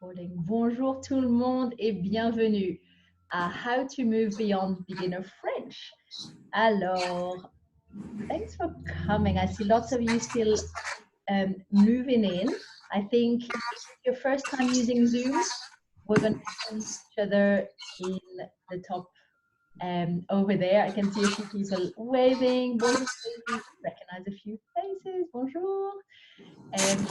Recording. Bonjour tout le monde et bienvenue à How to Move Beyond Beginner French. Alors, thanks for coming. I see lots of you still moving in. I think if it's your first time using Zoom, we're going to see each other in the top over there. I can see a few people waving. Bonjour, recognize a few faces. Bonjour. And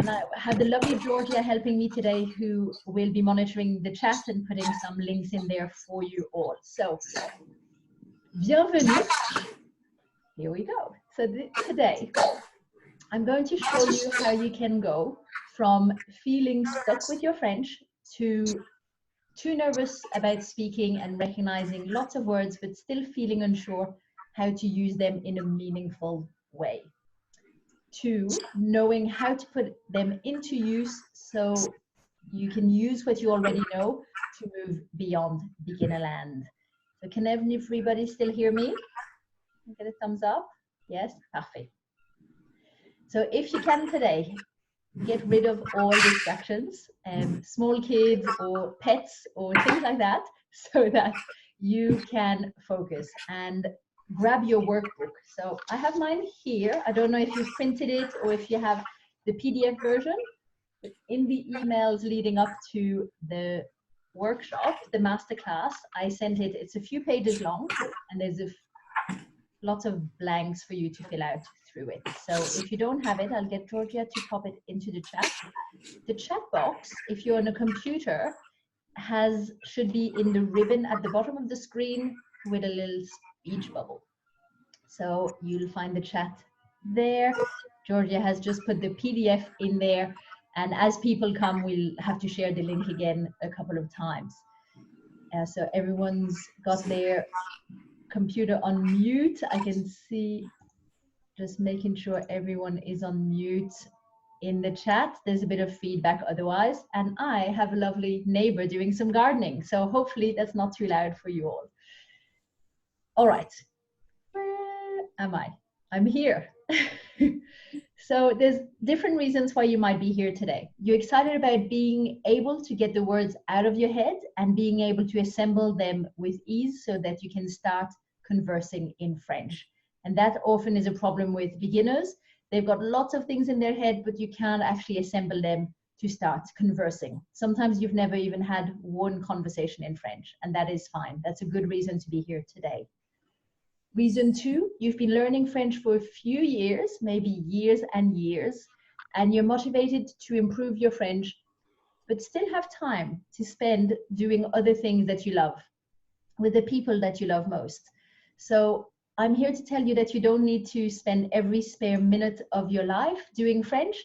I have the lovely Georgia helping me today, who will be monitoring the chat and putting some links in there for you all. So, bienvenue. Here we go. So today, I'm going to show you how you can go from feeling stuck with your French to too nervous about speaking and recognizing lots of words, but still feeling unsure how to use them in a meaningful way. To knowing how to put them into use so you can use what you already know to move beyond beginner land. So can everybody still hear me? Get a thumbs up. Yes, perfect. So if you can today, get rid of all distractions, small kids or pets or things like that, so that you can focus and grab your workbook. So I have mine here. I don't know if you've printed it or if you have the PDF version. But in the emails leading up to the workshop, the masterclass, I sent it. It's a few pages long, and there's lots of blanks for you to fill out through it. So if you don't have it, I'll get Georgia to pop it into the chat. The chat box, if you're on a computer, should be in the ribbon at the bottom of the screen with a little speech bubble. So you'll find the chat there. Georgia has just put the PDF in there, and as people come, we'll have to share the link again a couple of times. So everyone's got their computer on mute. I can see, just making sure everyone is on mute in the chat. There's a bit of feedback otherwise, and I have a lovely neighbor doing some gardening, so hopefully that's not too loud for you all. All right, where am I? I'm here. So there's different reasons why you might be here today. You're excited about being able to get the words out of your head and being able to assemble them with ease so that you can start conversing in French. And that often is a problem with beginners. They've got lots of things in their head, but you can't actually assemble them to start conversing. Sometimes you've never even had one conversation in French, and that is fine. That's a good reason to be here today. Reason two, you've been learning French for a few years, maybe years and years, and you're motivated to improve your French, but still have time to spend doing other things that you love with the people that you love most. So I'm here to tell you that you don't need to spend every spare minute of your life doing French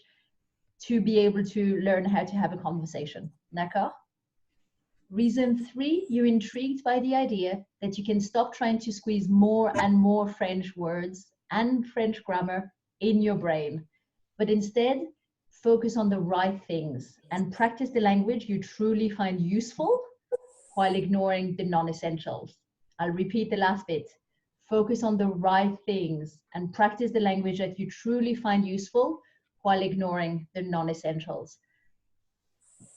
to be able to learn how to have a conversation. D'accord? Reason three, you're intrigued by the idea that you can stop trying to squeeze more and more French words and French grammar in your brain, but instead focus on the right things and practice the language you truly find useful while ignoring the non-essentials. I'll repeat the last bit. Focus on the right things and practice the language that you truly find useful while ignoring the non-essentials.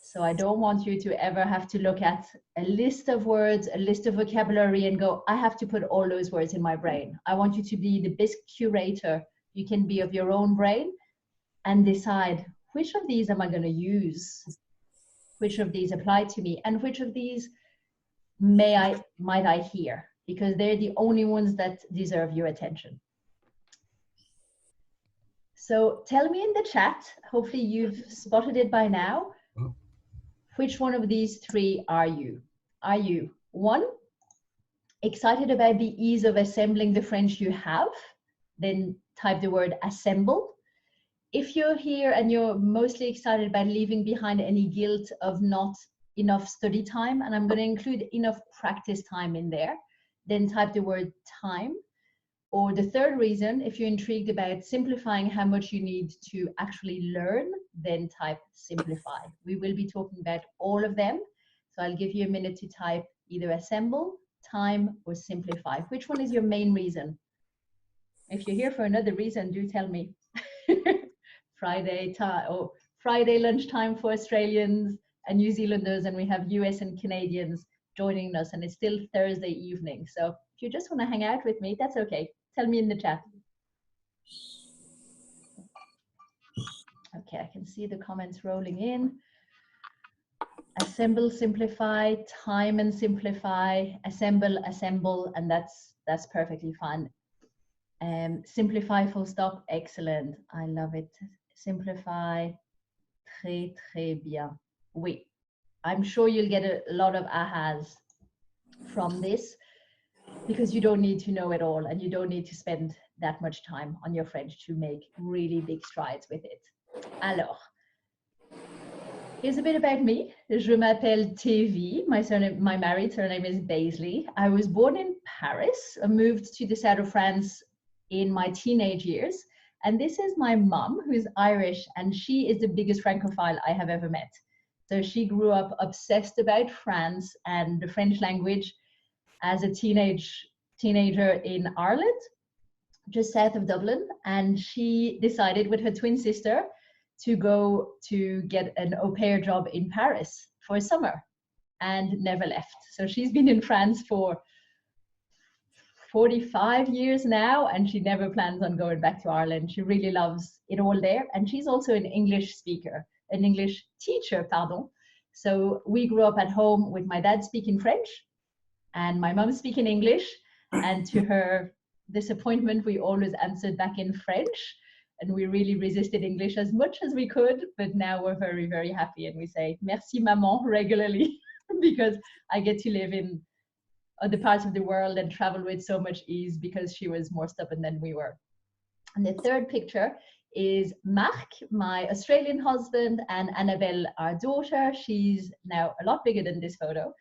So I don't want you to ever have to look at a list of words, a list of vocabulary and go, I have to put all those words in my brain. I want you to be the best curator you can be of your own brain and decide which of these am I going to use, which of these apply to me, and which of these might I hear, because they're the only ones that deserve your attention. So tell me in the chat, hopefully you've spotted it by now, which one of these three are you? Are you, one, excited about the ease of assembling the French you have? Then type the word assemble. If you're here and you're mostly excited about leaving behind any guilt of not enough study time, and I'm going to include enough practice time in there, then type the word time. Or the third reason, if you're intrigued about simplifying how much you need to actually learn, then type simplify. We will be talking about all of them. So I'll give you a minute to type either assemble, time, or simplify. Which one is your main reason? If you're here for another reason, do tell me. Friday lunchtime for Australians, and New Zealanders, and we have US and Canadians joining us, and it's still Thursday evening. So if you just want to hang out with me, that's okay. Tell me in the chat. Okay, I can see the comments rolling in. Assemble, simplify, time and simplify, assemble, assemble, and that's perfectly fine. Simplify, full stop, excellent. I love it. Simplify, très, très bien. Oui, I'm sure you'll get a lot of ahas from this, because you don't need to know it all, and you don't need to spend that much time on your French to make really big strides with it. Alors, here's a bit about me. Je m'appelle TV. My married surname is Baisley. I was born in Paris. I moved to the south of France in my teenage years. And this is my mum, who's Irish, and she is the biggest Francophile I have ever met. So she grew up obsessed about France and the French language as a teenager in Ireland, just south of Dublin. And she decided with her twin sister to go to get an au pair job in Paris for a summer and never left. So she's been in France for 45 years now, and she never plans on going back to Ireland. She really loves it all there. And she's also an English speaker, an English teacher, pardon. So we grew up at home with my dad speaking French and my mom speaking English. And to her disappointment, we always answered back in French. And we really resisted English as much as we could, but now we're very, very happy. And we say, merci maman regularly, because I get to live in other parts of the world and travel with so much ease, because she was more stubborn than we were. And the third picture is Marc, my Australian husband, and Annabelle, our daughter. She's now a lot bigger than this photo,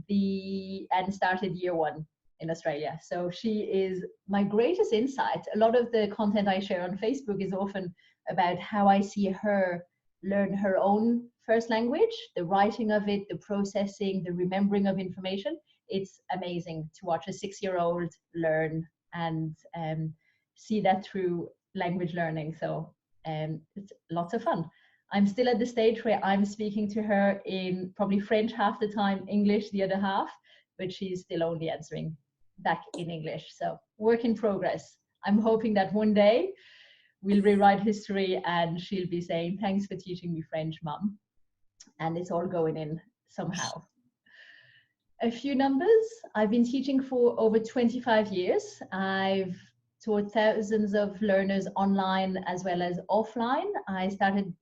and started year one in Australia. So she is my greatest insight. A lot of the content I share on Facebook is often about how I see her learn her own first language, the writing of it, the processing, the remembering of information. It's amazing to watch a 6-year-old learn and see that through language learning. So it's lots of fun. I'm still at the stage where I'm speaking to her in probably French half the time, English the other half, but she's still only answering back in English. So work in progress. I'm hoping that one day we'll rewrite history and she'll be saying, thanks for teaching me French, Mum. And it's all going in somehow. A few numbers. I've been teaching for over 25 years. I've taught thousands of learners online as well as offline. I started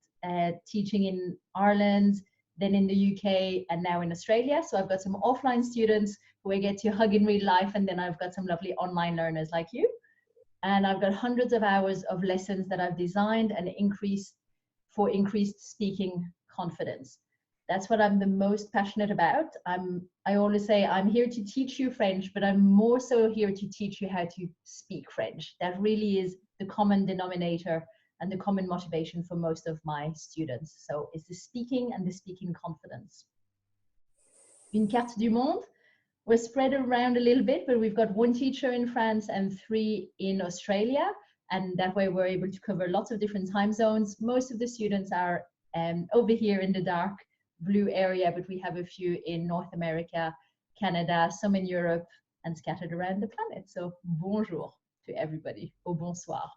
teaching in Ireland, then in the UK, and now in Australia. So I've got some offline students who I get to hug in real life, and then I've got some lovely online learners like you. And I've got hundreds of hours of lessons that I've designed and increased speaking confidence. That's what I'm the most passionate about. I always say I'm here to teach you French, but I'm more so here to teach you how to speak French. That really is the common denominator and the common motivation for most of my students. So it's the speaking and the speaking confidence. Une carte du monde. We're spread around a little bit, but we've got one teacher in France and 3 in Australia. And that way we're able to cover lots of different time zones. Most of the students are over here in the dark blue area, but we have a few in North America, Canada, some in Europe, and scattered around the planet. So bonjour to everybody, or bonsoir.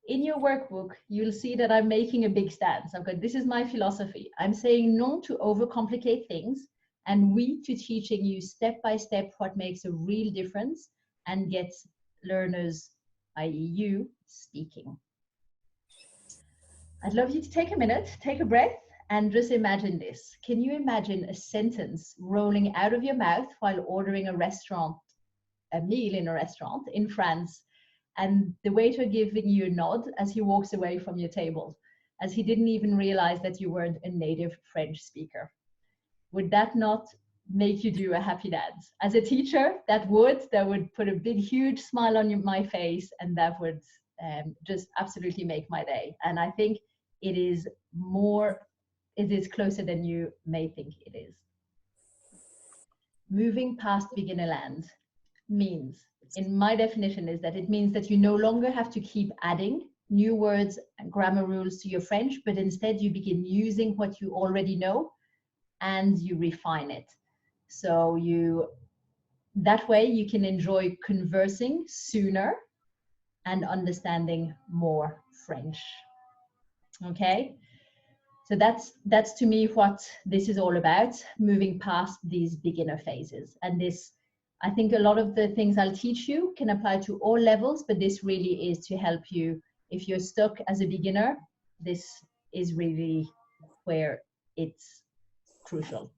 In your workbook, you'll see that I'm making a big stance. I've got, this is my philosophy. I'm saying no to overcomplicate things, and we to teaching you step by step what makes a real difference and gets learners, i.e. you, speaking. I'd love you to take a minute, take a breath, and just imagine this. Can you imagine a sentence rolling out of your mouth while ordering a meal in a restaurant in France, and the waiter giving you a nod as he walks away from your table, as he didn't even realize that you weren't a native French speaker? Would that not make you do a happy dance? As a teacher, that would put a big, huge smile on my face, and that would just absolutely make my day. And I think it is closer than you may think it is. Moving past beginner land means, in my definition, is that it means that you no longer have to keep adding new words and grammar rules to your French, but instead you begin using what you already know and you refine it. So that way you can enjoy conversing sooner and understanding more French. Okay? So that's to me what this is all about, moving past these beginner phases. And this, I think a lot of the things I'll teach you can apply to all levels, but this really is to help you. If you're stuck as a beginner, this is really where it's crucial.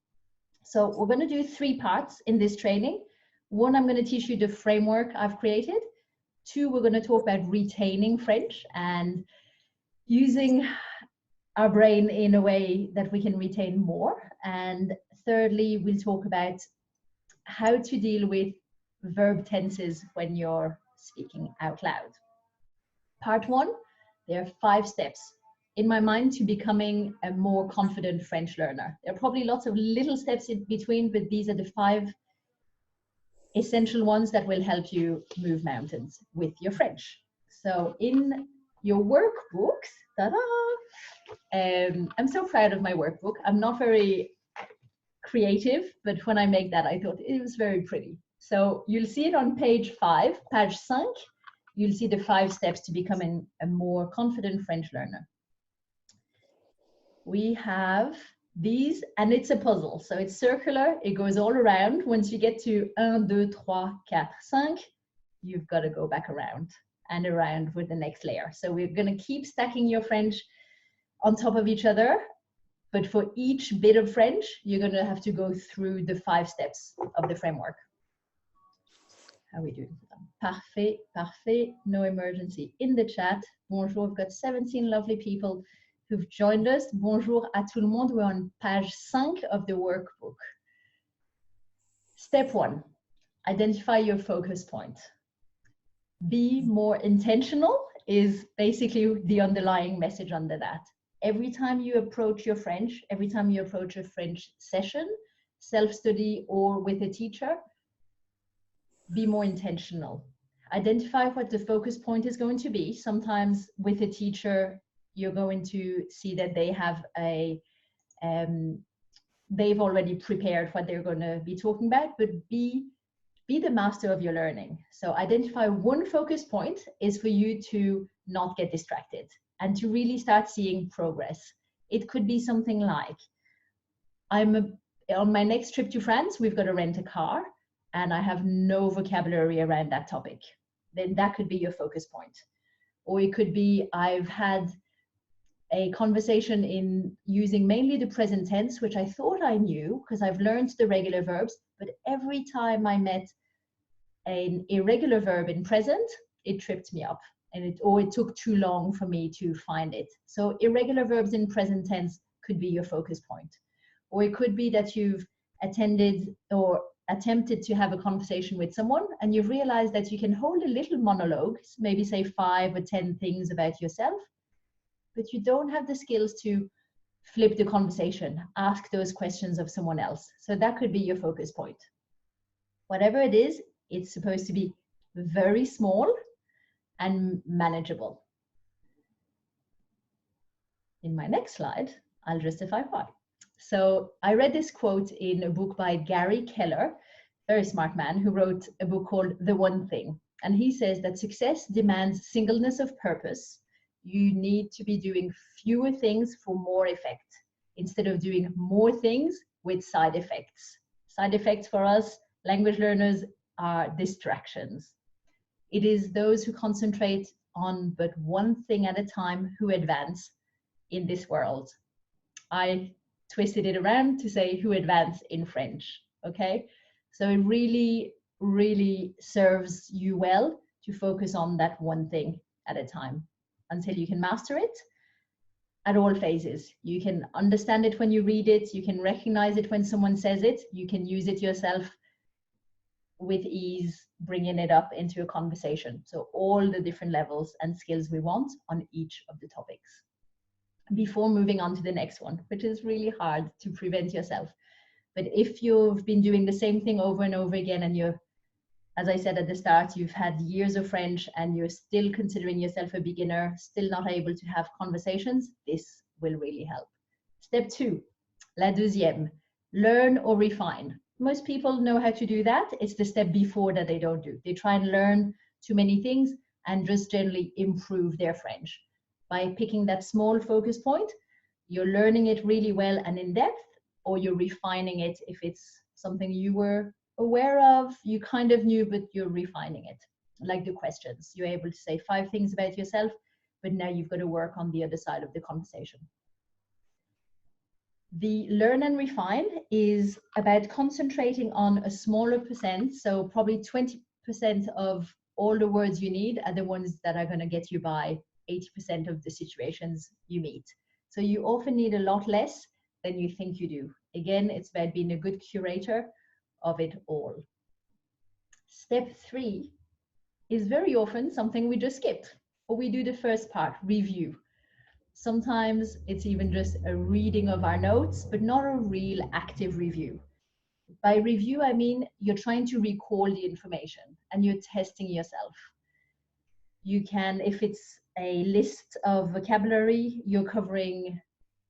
So we're going to do 3 parts in this training. 1, I'm going to teach you the framework I've created. 2, we're going to talk about retaining French and using our brain in a way that we can retain more. And thirdly, we'll talk about how to deal with verb tenses when you're speaking out loud. Part 1, there are 5 steps in my mind to becoming a more confident French learner. There are probably lots of little steps in between, but these are the 5 essential ones that will help you move mountains with your French. So in your workbooks, ta-da! I'm so proud of my workbook. I'm not very creative, but when I make that, I thought it was very pretty. So you'll see it on page 5, page 5. You'll see the 5 steps to becoming a more confident French learner. We have these, and it's a puzzle. So it's circular. It goes all around. Once you get to 1, 2, 3, 4, 5, you've got to go back around and around with the next layer. So we're going to keep stacking your French on top of each other, but for each bit of French, you're going to have to go through the 5 steps of the framework. How are we doing? Parfait, parfait, no emergency in the chat. Bonjour, we've got 17 lovely people who've joined us. Bonjour à tout le monde. We're on page 5 of the workbook. Step 1, identify your focus point. Be more intentional is basically the underlying message under that. Every time you approach your French, every time you approach a French session, self-study or with a teacher, be more intentional. Identify what the focus point is going to be. Sometimes with a teacher, you're going to see that they have they've already prepared what they're going to be talking about, but be the master of your learning. So identify one focus point is for you to not get distracted and to really start seeing progress. It could be something like, on my next trip to France, we've got to rent a car and I have no vocabulary around that topic. Then that could be your focus point. Or it could be, I've had a conversation in using mainly the present tense, which I thought I knew because I've learned the regular verbs, but every time I met an irregular verb in present, it tripped me up and it took too long for me to find it. So irregular verbs in present tense could be your focus point. Or it could be that you've attended or attempted to have a conversation with someone and you've realized that you can hold a little monologue, maybe say 5 or 10 things about yourself, but you don't have the skills to flip the conversation, ask those questions of someone else. So that could be your focus point. Whatever it is, it's supposed to be very small and manageable. In my next slide, I'll justify why. So I read this quote in a book by Gary Keller, very smart man, who wrote a book called The One Thing. And he says that success demands singleness of purpose. You need to be doing fewer things for more effect instead of doing more things with side effects. Side effects for us, language learners, are distractions. It is those who concentrate on but one thing at a time who advance in this world. I twisted it around to say who advance in French, okay? So it really, really serves you well to focus on that one thing at a time until you can master it at all phases. You can understand it when you read it, you can recognize it when someone says it, you can use it yourself with ease, bringing it up into a conversation. So all the different levels and skills we want on each of the topics. Before moving on to the next one, which is really hard to prevent yourself. But if you've been doing the same thing over and over again and you're as I said at the start, you've had years of French and you're still considering yourself a beginner, still not able to have conversations, this will really help. Step 2, la deuxième, learn or refine. Most people know how to do that. It's the step before that they don't do. They try and learn too many things and just generally improve their French. By picking that small focus point, you're learning it really well and in depth, or you're refining it if it's something you were aware of, you kind of knew, but you're refining it. Like the questions, you're able to say 5 things about yourself, but now you've got to work on the other side of the conversation. The learn and refine is about concentrating on a smaller percent, so probably 20% of all the words you need are the ones that are going to get you by 80% of the situations you meet. So you often need a lot less than you think you do. Again, it's about being a good curator of it all. Step 3 is very often something we just skipped, or we do the first part, review. Sometimes it's even just a reading of our notes, but not a real active review. By review, I mean you're trying to recall the information and you're testing yourself. You can, if it's a list of vocabulary, you've got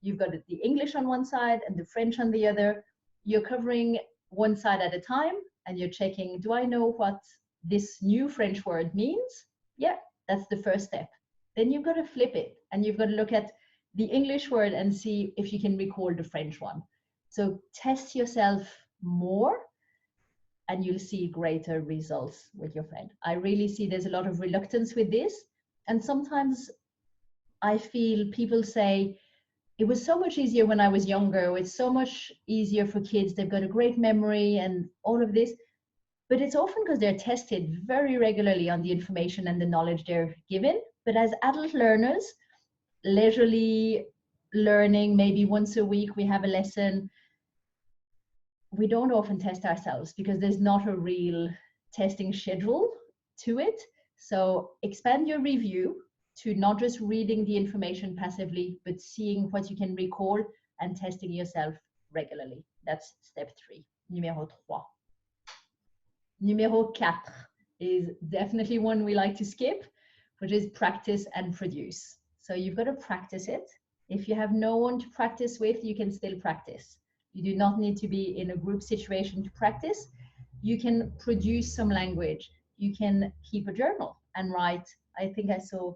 the English on one side and the French on the other. You're covering one side at a time and you're checking, do I know what this new French word means? Yeah, that's the first step. Then you've got to flip it and you've got to look at the English word and see if you can recall the French one. So test yourself more and you'll see greater results with your friend. I really see there's a lot of reluctance with this. And sometimes I feel people say, it was so much easier when I was younger. It's so much easier for kids. They've got a great memory and all of this. But it's often because they're tested very regularly on the information and the knowledge they're given. But as adult learners, leisurely learning, maybe once a week we have a lesson, we don't often test ourselves because there's not a real testing schedule to it. So expand your review to not just reading the information passively, but seeing what you can recall and testing yourself regularly. That's step 3, numéro 3. Numéro 4 is definitely one we like to skip, which is practice and produce. So you've got to practice it. If you have no one to practice with, you can still practice. You do not need to be in a group situation to practice. You can produce some language. You can keep a journal and write. I think I saw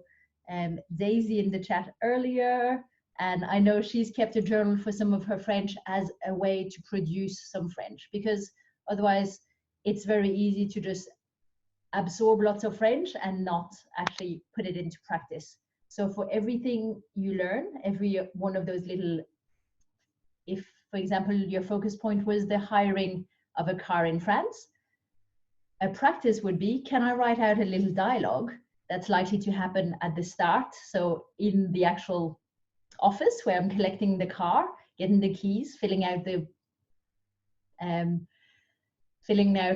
Daisy in the chat earlier, and I know she's kept a journal for some of her French as a way to produce some French, because otherwise it's very easy to just absorb lots of French and not actually put it into practice. So for everything you learn, every one of those little, if for example your focus point was the hiring of a car in France, a practice would be, can I write out a little dialogue that's likely to happen at the start? So in the actual office where I'm collecting the car, getting the keys, filling out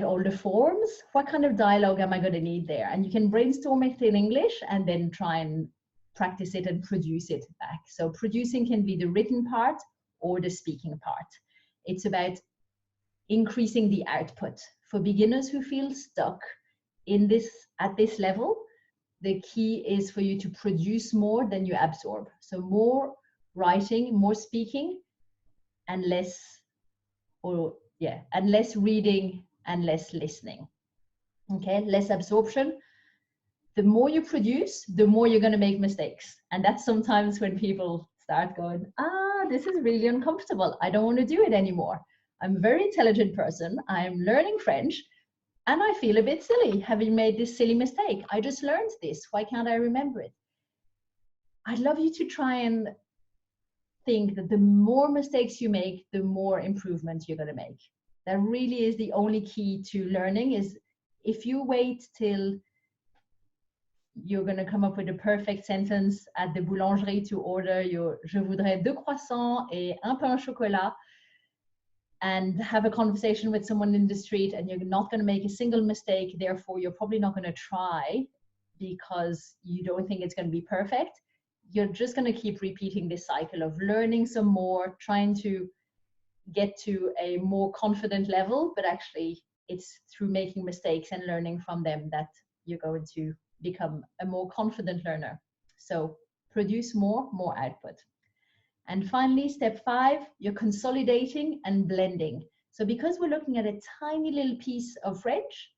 all the forms, what kind of dialogue am I going to need there? And you can brainstorm it in English and then try and practice it and produce it back. So producing can be the written part or the speaking part. It's about increasing the output. For beginners who feel stuck at this level, the key is for you to produce more than you absorb. So more writing, more speaking, and less reading and less listening. Okay, less absorption. The more you produce, the more you're going to make mistakes. And that's sometimes when people start going, this is really uncomfortable. I don't want to do it anymore. I'm a very intelligent person. I'm learning French. And I feel a bit silly having made this silly mistake. I just learned this. Why can't I remember it? I'd love you to try and think that the more mistakes you make, the more improvement you're going to make. That really is the only key to learning. Is if you wait till you're going to come up with a perfect sentence at the boulangerie to order your je voudrais 2 croissants et un pain au chocolat, and have a conversation with someone in the street, and you're not going to make a single mistake, therefore you're probably not going to try because you don't think it's going to be perfect. You're just going to keep repeating this cycle of learning some more, trying to get to a more confident level, but actually it's through making mistakes and learning from them that you're going to become a more confident learner. So produce more output. And finally, step 5, you're consolidating and blending. So because we're looking at a tiny little piece of French,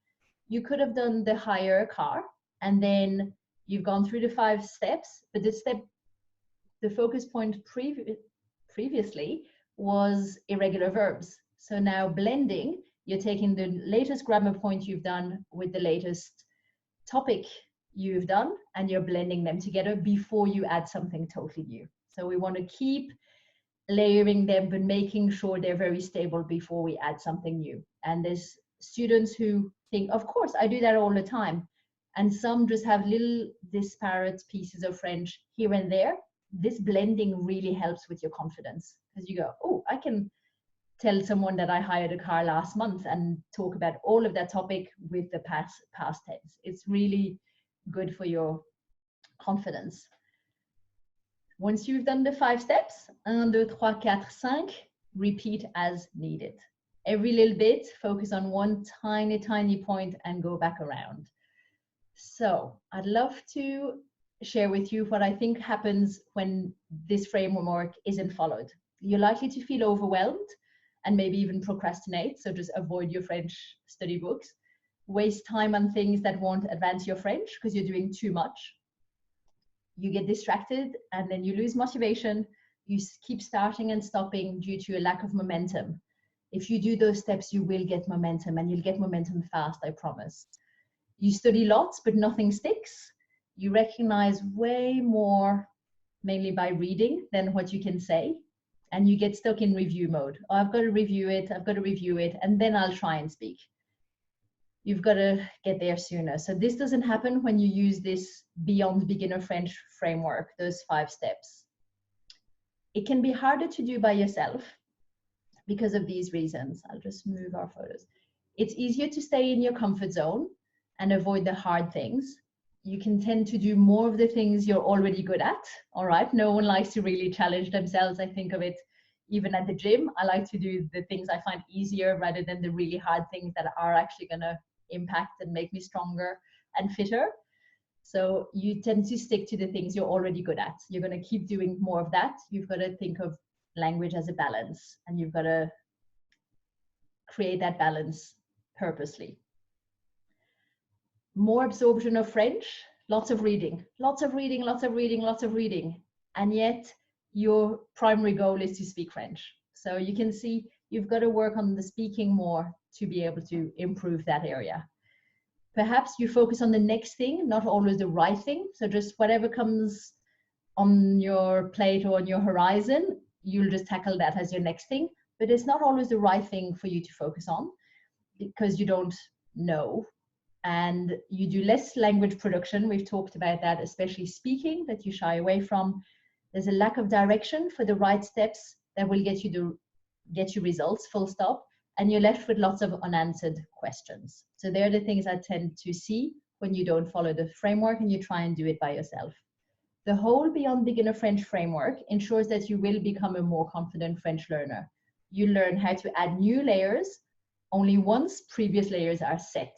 you could have done the hire a car, and then you've gone through the 5 steps, but the focus point previously was irregular verbs. So now blending, you're taking the latest grammar point you've done with the latest topic you've done, and you're blending them together before you add something totally new. So we want to keep layering them, but making sure they're very stable before we add something new. And there's students who think, of course, I do that all the time. And some just have little disparate pieces of French here and there. This blending really helps with your confidence, because you go, oh, I can tell someone that I hired a car last month and talk about all of that topic with the past tense. It's really good for your confidence. Once you've done the 5 steps, 1, 2, 3, 4, 5, repeat as needed. Every little bit, focus on one tiny point and go back around. So I'd love to share with you what I think happens when this framework isn't followed. You're likely to feel overwhelmed and maybe even procrastinate, so just avoid your French study books. Waste time on things that won't advance your French because you're doing too much. You get distracted and then you lose motivation. You keep starting and stopping due to a lack of momentum. If you do those steps, you will get momentum, and you'll get momentum fast, I promise. You study lots, but nothing sticks. You recognize way more, mainly by reading, than what you can say. And you get stuck in review mode. Oh, I've got to review it, and then I'll try and speak. You've got to get there sooner. So this doesn't happen when you use this Beyond Beginner French framework, those 5 steps. It can be harder to do by yourself because of these reasons. I'll just move our photos. It's easier to stay in your comfort zone and avoid the hard things. You can tend to do more of the things you're already good at, all right? No one likes to really challenge themselves. I think of it even at the gym. I like to do the things I find easier rather than the really hard things that are actually gonna impact and make me stronger and fitter. So you tend to stick to the things you're already good at. You're gonna keep doing more of that. You've got to think of language as a balance, and you've got to create that balance purposely. More absorption of French, lots of reading, and yet your primary goal is to speak French. So you can see you've got to work on the speaking more to be able to improve that area. Perhaps you focus on the next thing, not always the right thing. So just whatever comes on your plate or on your horizon, you'll just tackle that as your next thing. But it's not always the right thing for you to focus on because you don't know. And you do less language production. We've talked about that, especially speaking, that you shy away from. There's a lack of direction for the right steps that will get you results, full stop. And you're left with lots of unanswered questions. So they're the things I tend to see when you don't follow the framework and you try and do it by yourself. The whole Beyond Beginner French framework ensures that you will become a more confident French learner. You learn how to add new layers only once previous layers are set.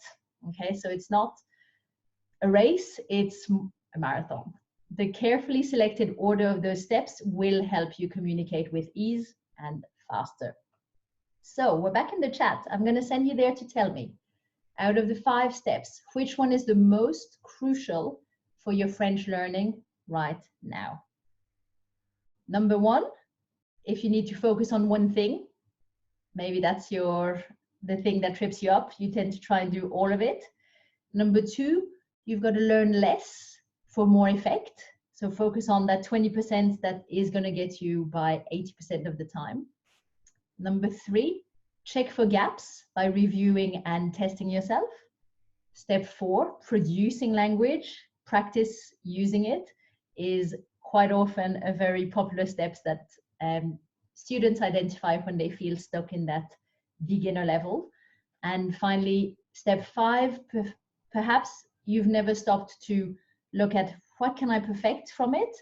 Okay, so it's not a race, it's a marathon. The carefully selected order of those steps will help you communicate with ease and faster. So we're back in the chat. I'm going to send you there to tell me, out of the 5 steps, which one is the most crucial for your French learning right now? Number 1, if you need to focus on one thing, maybe that's the thing that trips you up. You tend to try and do all of it. Number 2, you've got to learn less for more effect. So focus on that 20% that is going to get you by 80% of the time. Number 3, check for gaps by reviewing and testing yourself. Step 4, producing language, practice using it, is quite often a very popular step that students identify when they feel stuck in that beginner level. And finally, step 5, perhaps you've never stopped to look at what can I perfect from it,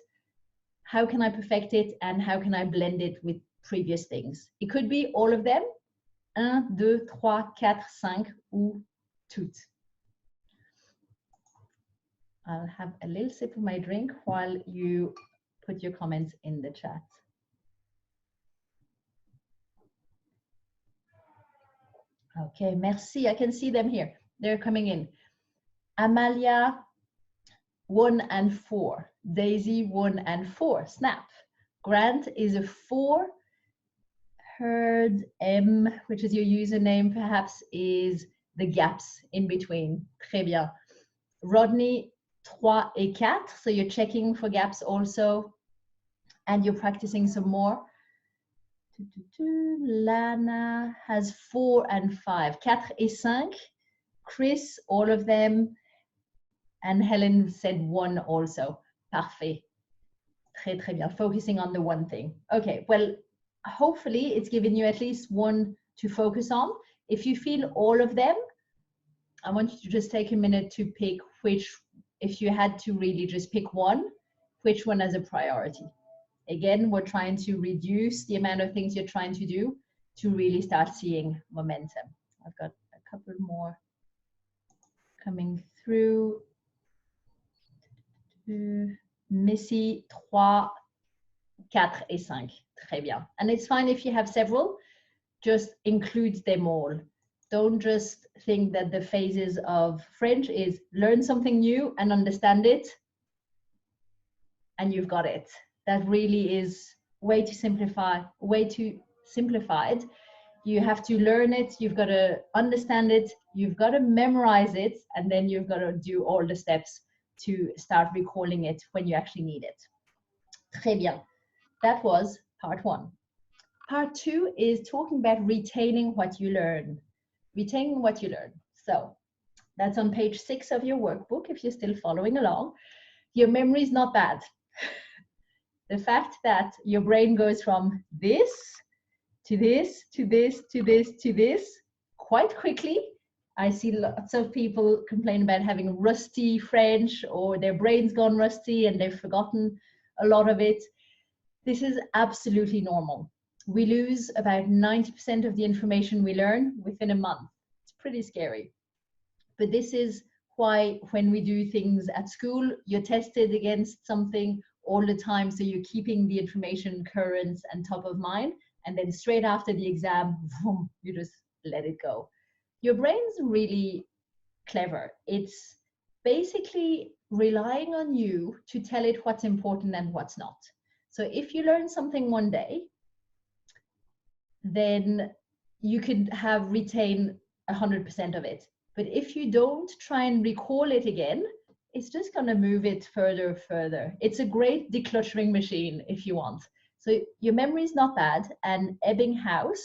how can I perfect it, and how can I blend it with previous things. It could be all of them, 1, 2, 3, 4, 5 ou toutes. I'll have a little sip of my drink while you put your comments in the chat. Okay, merci. I can see them here. They're coming in. Amalia, 1 and 4. Daisy, 1 and 4. Snap. Grant is a 4. Heard M, which is your username, perhaps, is the gaps in between. Très bien. Rodney, 3 et 4. So you're checking for gaps also, and you're practicing some more. Lana has 4 and 5. 4 et 5. Chris, all of them. And Helen said 1 also. Parfait. Très, très bien. Focusing on the one thing. Okay, well, hopefully it's given you at least one to focus on. If you feel all of them, I want you to just take a minute to pick which, if you had to really just pick one, which one as a priority. Again, we're trying to reduce the amount of things you're trying to do to really start seeing momentum. I've got a couple more coming through. Missy, 3, 4 et 5. Très bien. And it's fine if you have several, just include them all. Don't just think that the phases of French is learn something new and understand it, and you've got it. That really is way too simplified. You have to learn it, you've got to understand it, you've got to memorize it, and then you've got to do all the steps to start recalling it when you actually need it. Très bien. That was part 1. Part 2 is talking about retaining what you learn. Retaining what you learn. So that's on page 6 of your workbook if you're still following along. Your memory is not bad. The fact that your brain goes from this to this, to this, to this, to this, quite quickly. I see lots of people complain about having rusty French, or their brain's gone rusty and they've forgotten a lot of it. This is absolutely normal. We lose about 90% of the information we learn within a month. It's pretty scary. But this is why when we do things at school, you're tested against something all the time, so you're keeping the information current and top of mind, and then straight after the exam, boom, you just let it go. Your brain's really clever. It's basically relying on you to tell it what's important and what's not. So if you learn something one day, then you could have retained 100% of it. But if you don't try and recall it again, it's just going to move it further. It's a great decluttering machine if you want. So your memory is not bad, and Ebbinghaus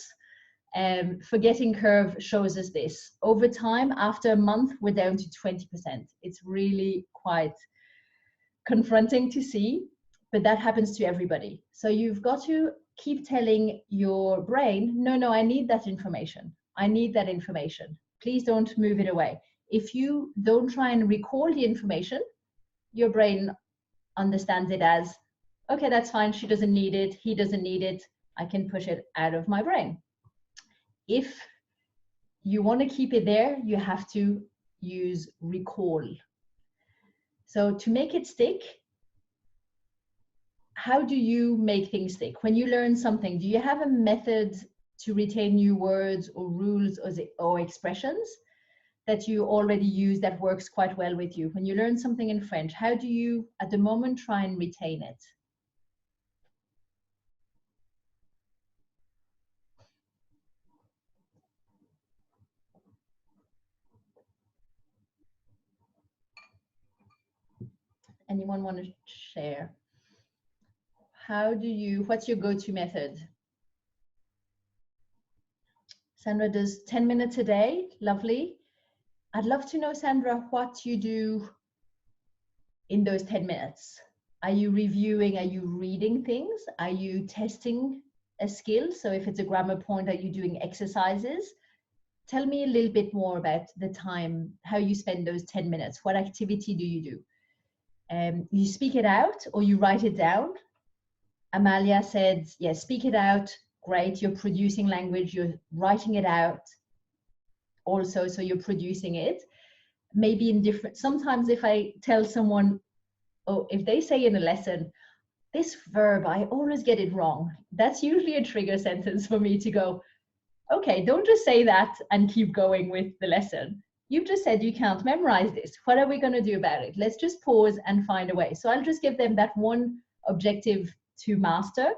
forgetting curve shows us this. Over time, after a month, we're down to 20%. It's really quite confronting to see, but that happens to everybody. So you've got to keep telling your brain, no, I need that information. I need that information. Please don't move it away. If you don't try and recall the information, your brain understands it as, okay, that's fine. She doesn't need it. He doesn't need it. I can push it out of my brain. If you want to keep it there, you have to use recall. So to make it stick, how do you make things stick? When you learn something, do you have a method to retain new words or rules or expressions that you already use that works quite well with you? When you learn something in French, how do you, at the moment, try and retain it? Anyone want to share? What's your go-to method? Sandra does 10 minutes a day. Lovely. I'd love to know, Sandra, what you do in those 10 minutes. Are you reviewing? Are you reading things? Are you testing a skill? So if it's a grammar point, are you doing exercises? Tell me a little bit more about the time, how you spend those 10 minutes. What activity do you do? You speak it out or you write it down? Amalia said, yes, speak it out great. You're producing language, you're writing it out also, so you're producing it. Maybe in different, sometimes if I tell someone, oh, if they say in a lesson, this verb, I always get it wrong, that's usually a trigger sentence for me to go, okay, don't just say that and keep going with the lesson. You've just said you can't memorize this. What are we going to do about it? Let's just pause and find a way. So I'll just give them that one objective to master.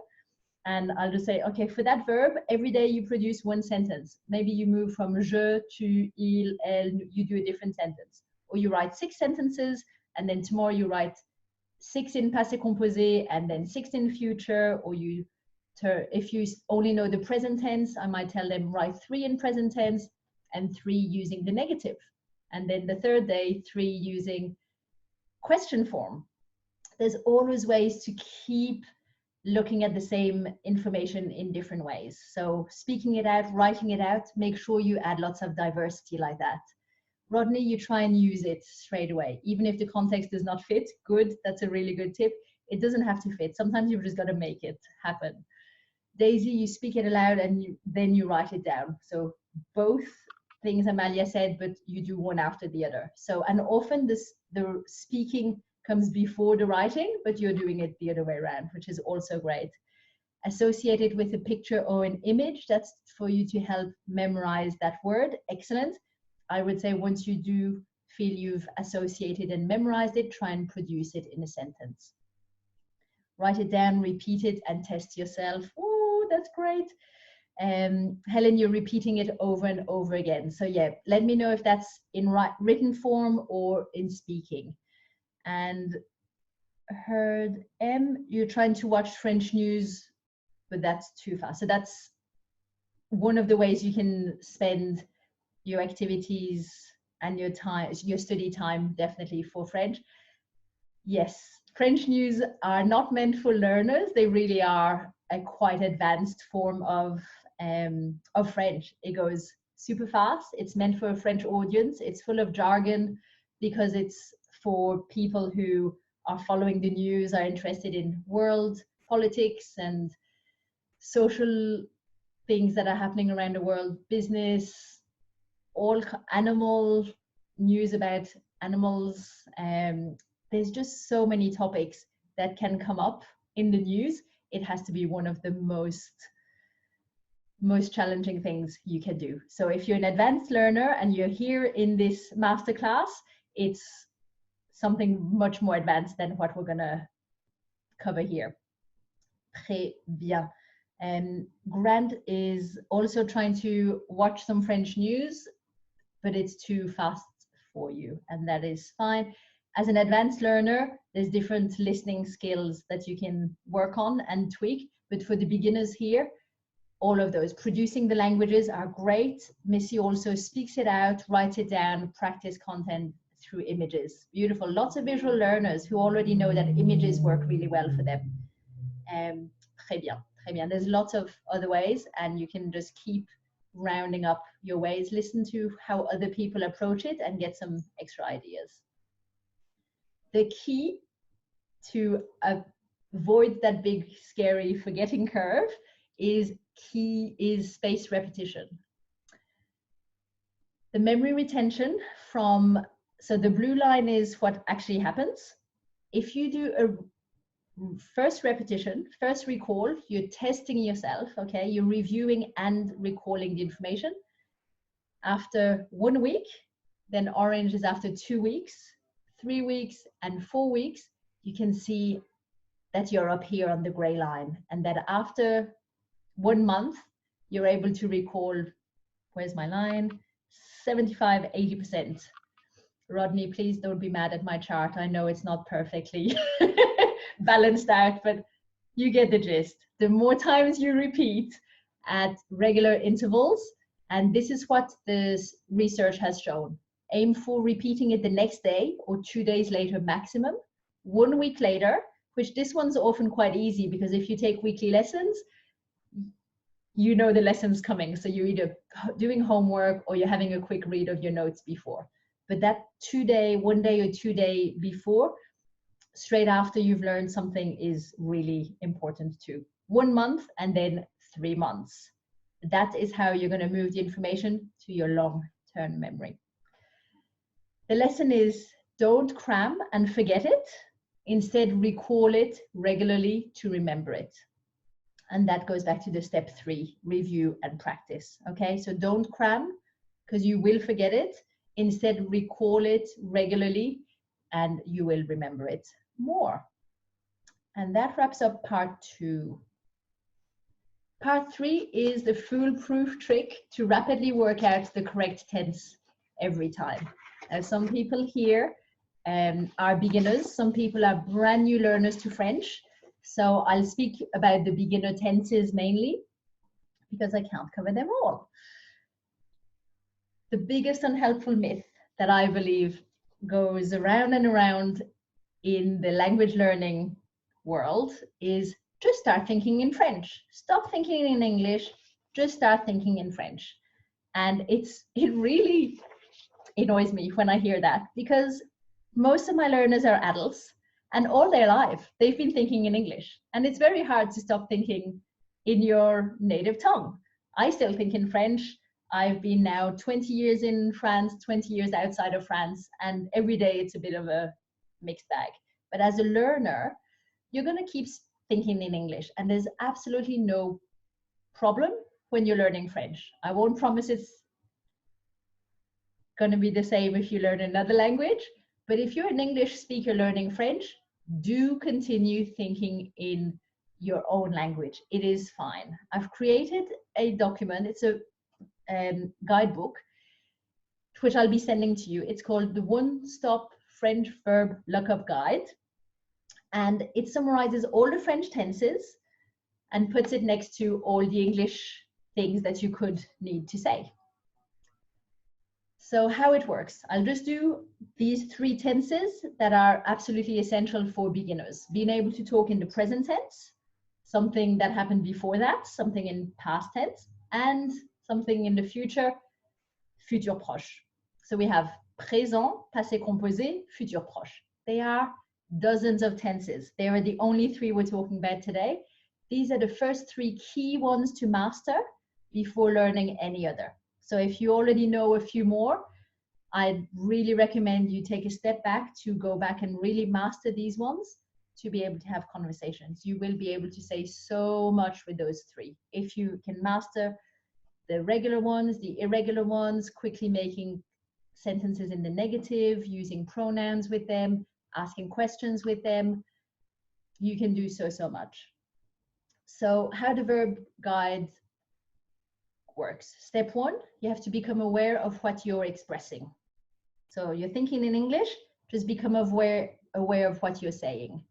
And I'll just say, okay, for that verb, every day you produce one sentence. Maybe you move from je, tu, il, elle, you do a different sentence. Or you write 6 sentences, and then tomorrow you write 6 in passé composé, and then 6 in future. Or you, if you only know the present tense, I might tell them write 3 in present tense and 3 using the negative. And then the third day, 3 using question form. There's always ways to keep looking at the same information in different ways. So speaking it out, writing it out, make sure you add lots of diversity like that. Rodney, you try and use it straight away. Even if the context does not fit, good, that's a really good tip. It doesn't have to fit. Sometimes you've just got to make it happen. Daisy, you speak it aloud and then you write it down. So both things Amalia said, but you do one after the other. So, and often the speaking comes before the writing, but you're doing it the other way around, which is also great. Associated with a picture or an image, that's for you to help memorize that word. Excellent. I would say once you do feel you've associated and memorized it, try and produce it in a sentence. Write it down, repeat it, and test yourself. Oh, that's great. Helen, you're repeating it over and over again. So yeah, let me know if that's in written form or in speaking. And heard M, you're trying to watch French news, but that's too fast. So that's one of the ways you can spend your activities and your time, your study time, definitely for French. Yes, French news are not meant for learners. They really are a quite advanced form of French. It goes super fast. It's meant for a French audience. It's full of jargon because it's for people who are following the news, are interested in world politics and social things that are happening around the world, business, all animal news about animals. There's just so many topics that can come up in the news. It has to be one of the most challenging things you can do. So if you're an advanced learner and you're here in this masterclass, it's something much more advanced than what we're gonna cover here. Très bien. Grant is also trying to watch some French news, but it's too fast for you, and that is fine. As an advanced learner, there's different listening skills that you can work on and tweak, but for the beginners here, all of those. Producing the languages are great. Missy also speaks it out, writes it down, practice content through images. Beautiful. Lots of visual learners who already know that images work really well for them. Très bien, très bien. There's lots of other ways, and you can just keep rounding up your ways. Listen to how other people approach it and get some extra ideas. The key to avoid that big, scary forgetting curve is spaced repetition. The memory retention from, so the blue line is what actually happens. If you do a first repetition, first recall, you're testing yourself, okay? You're reviewing and recalling the information. After 1 week, then orange is after 2 weeks, 3 weeks, and 4 weeks, you can see that you're up here on the gray line, and that after 1 month, you're able to recall, where's my line? 75, 80%. Rodney, please don't be mad at my chart. I know it's not perfectly balanced out, but you get the gist. The more times you repeat at regular intervals, and this is what this research has shown. Aim for repeating it the next day or 2 days later maximum. 1 week later, which this one's often quite easy because if you take weekly lessons, you know the lesson's coming. So you're either doing homework or you're having a quick read of your notes before. But that 1 day or 2 day before, straight after you've learned something, is really important too. 1 month and then 3 months. That is how you're going to move the information to your long-term memory. The lesson is, don't cram and forget it. Instead, recall it regularly to remember it. And that goes back to the step 3, review and practice. Okay, so don't cram because you will forget it. Instead, recall it regularly and you will remember it more. And that wraps up part 2. Part 3 is the foolproof trick to rapidly work out the correct tense every time. Some people here are beginners. Some people are brand new learners to French. So I'll speak about the beginner tenses mainly because I can't cover them all. The biggest unhelpful myth that I believe goes around and around in the language learning world is just start thinking in French. Stop thinking in English, just start thinking in French. And it really annoys me when I hear that, because most of my learners are adults and all their life they've been thinking in English. And it's very hard to stop thinking in your native tongue. I still think in French. I've been now 20 years in France, 20 years outside of France, and every day it's a bit of a mixed bag. But as a learner, you're going to keep thinking in English, and there's absolutely no problem when you're learning French. I won't promise it's going to be the same if you learn another language, but if you're an English speaker learning French, do continue thinking in your own language. It is fine. I've created a document. It's a guidebook, which I'll be sending to you. It's called the One-Stop French Verb Lookup Guide. And it summarizes all the French tenses and puts it next to all the English things that you could need to say. So how it works, I'll just do these 3 tenses that are absolutely essential for beginners. Being able to talk in the present tense, something that happened before that, something in past tense, and something in the future, futur proche. So we have présent, passé composé, futur proche. They are dozens of tenses. They are the only 3 we're talking about today. These are the first 3 key ones to master before learning any other. So if you already know a few more, I'd really recommend you take a step back to go back and really master these ones to be able to have conversations. You will be able to say so much with those 3. If you can master the regular ones, the irregular ones, quickly making sentences in the negative, using pronouns with them, asking questions with them, you can do so much. So how the verb guide works. Step 1, you have to become aware of what you're expressing. So you're thinking in English, just become aware of what you're saying.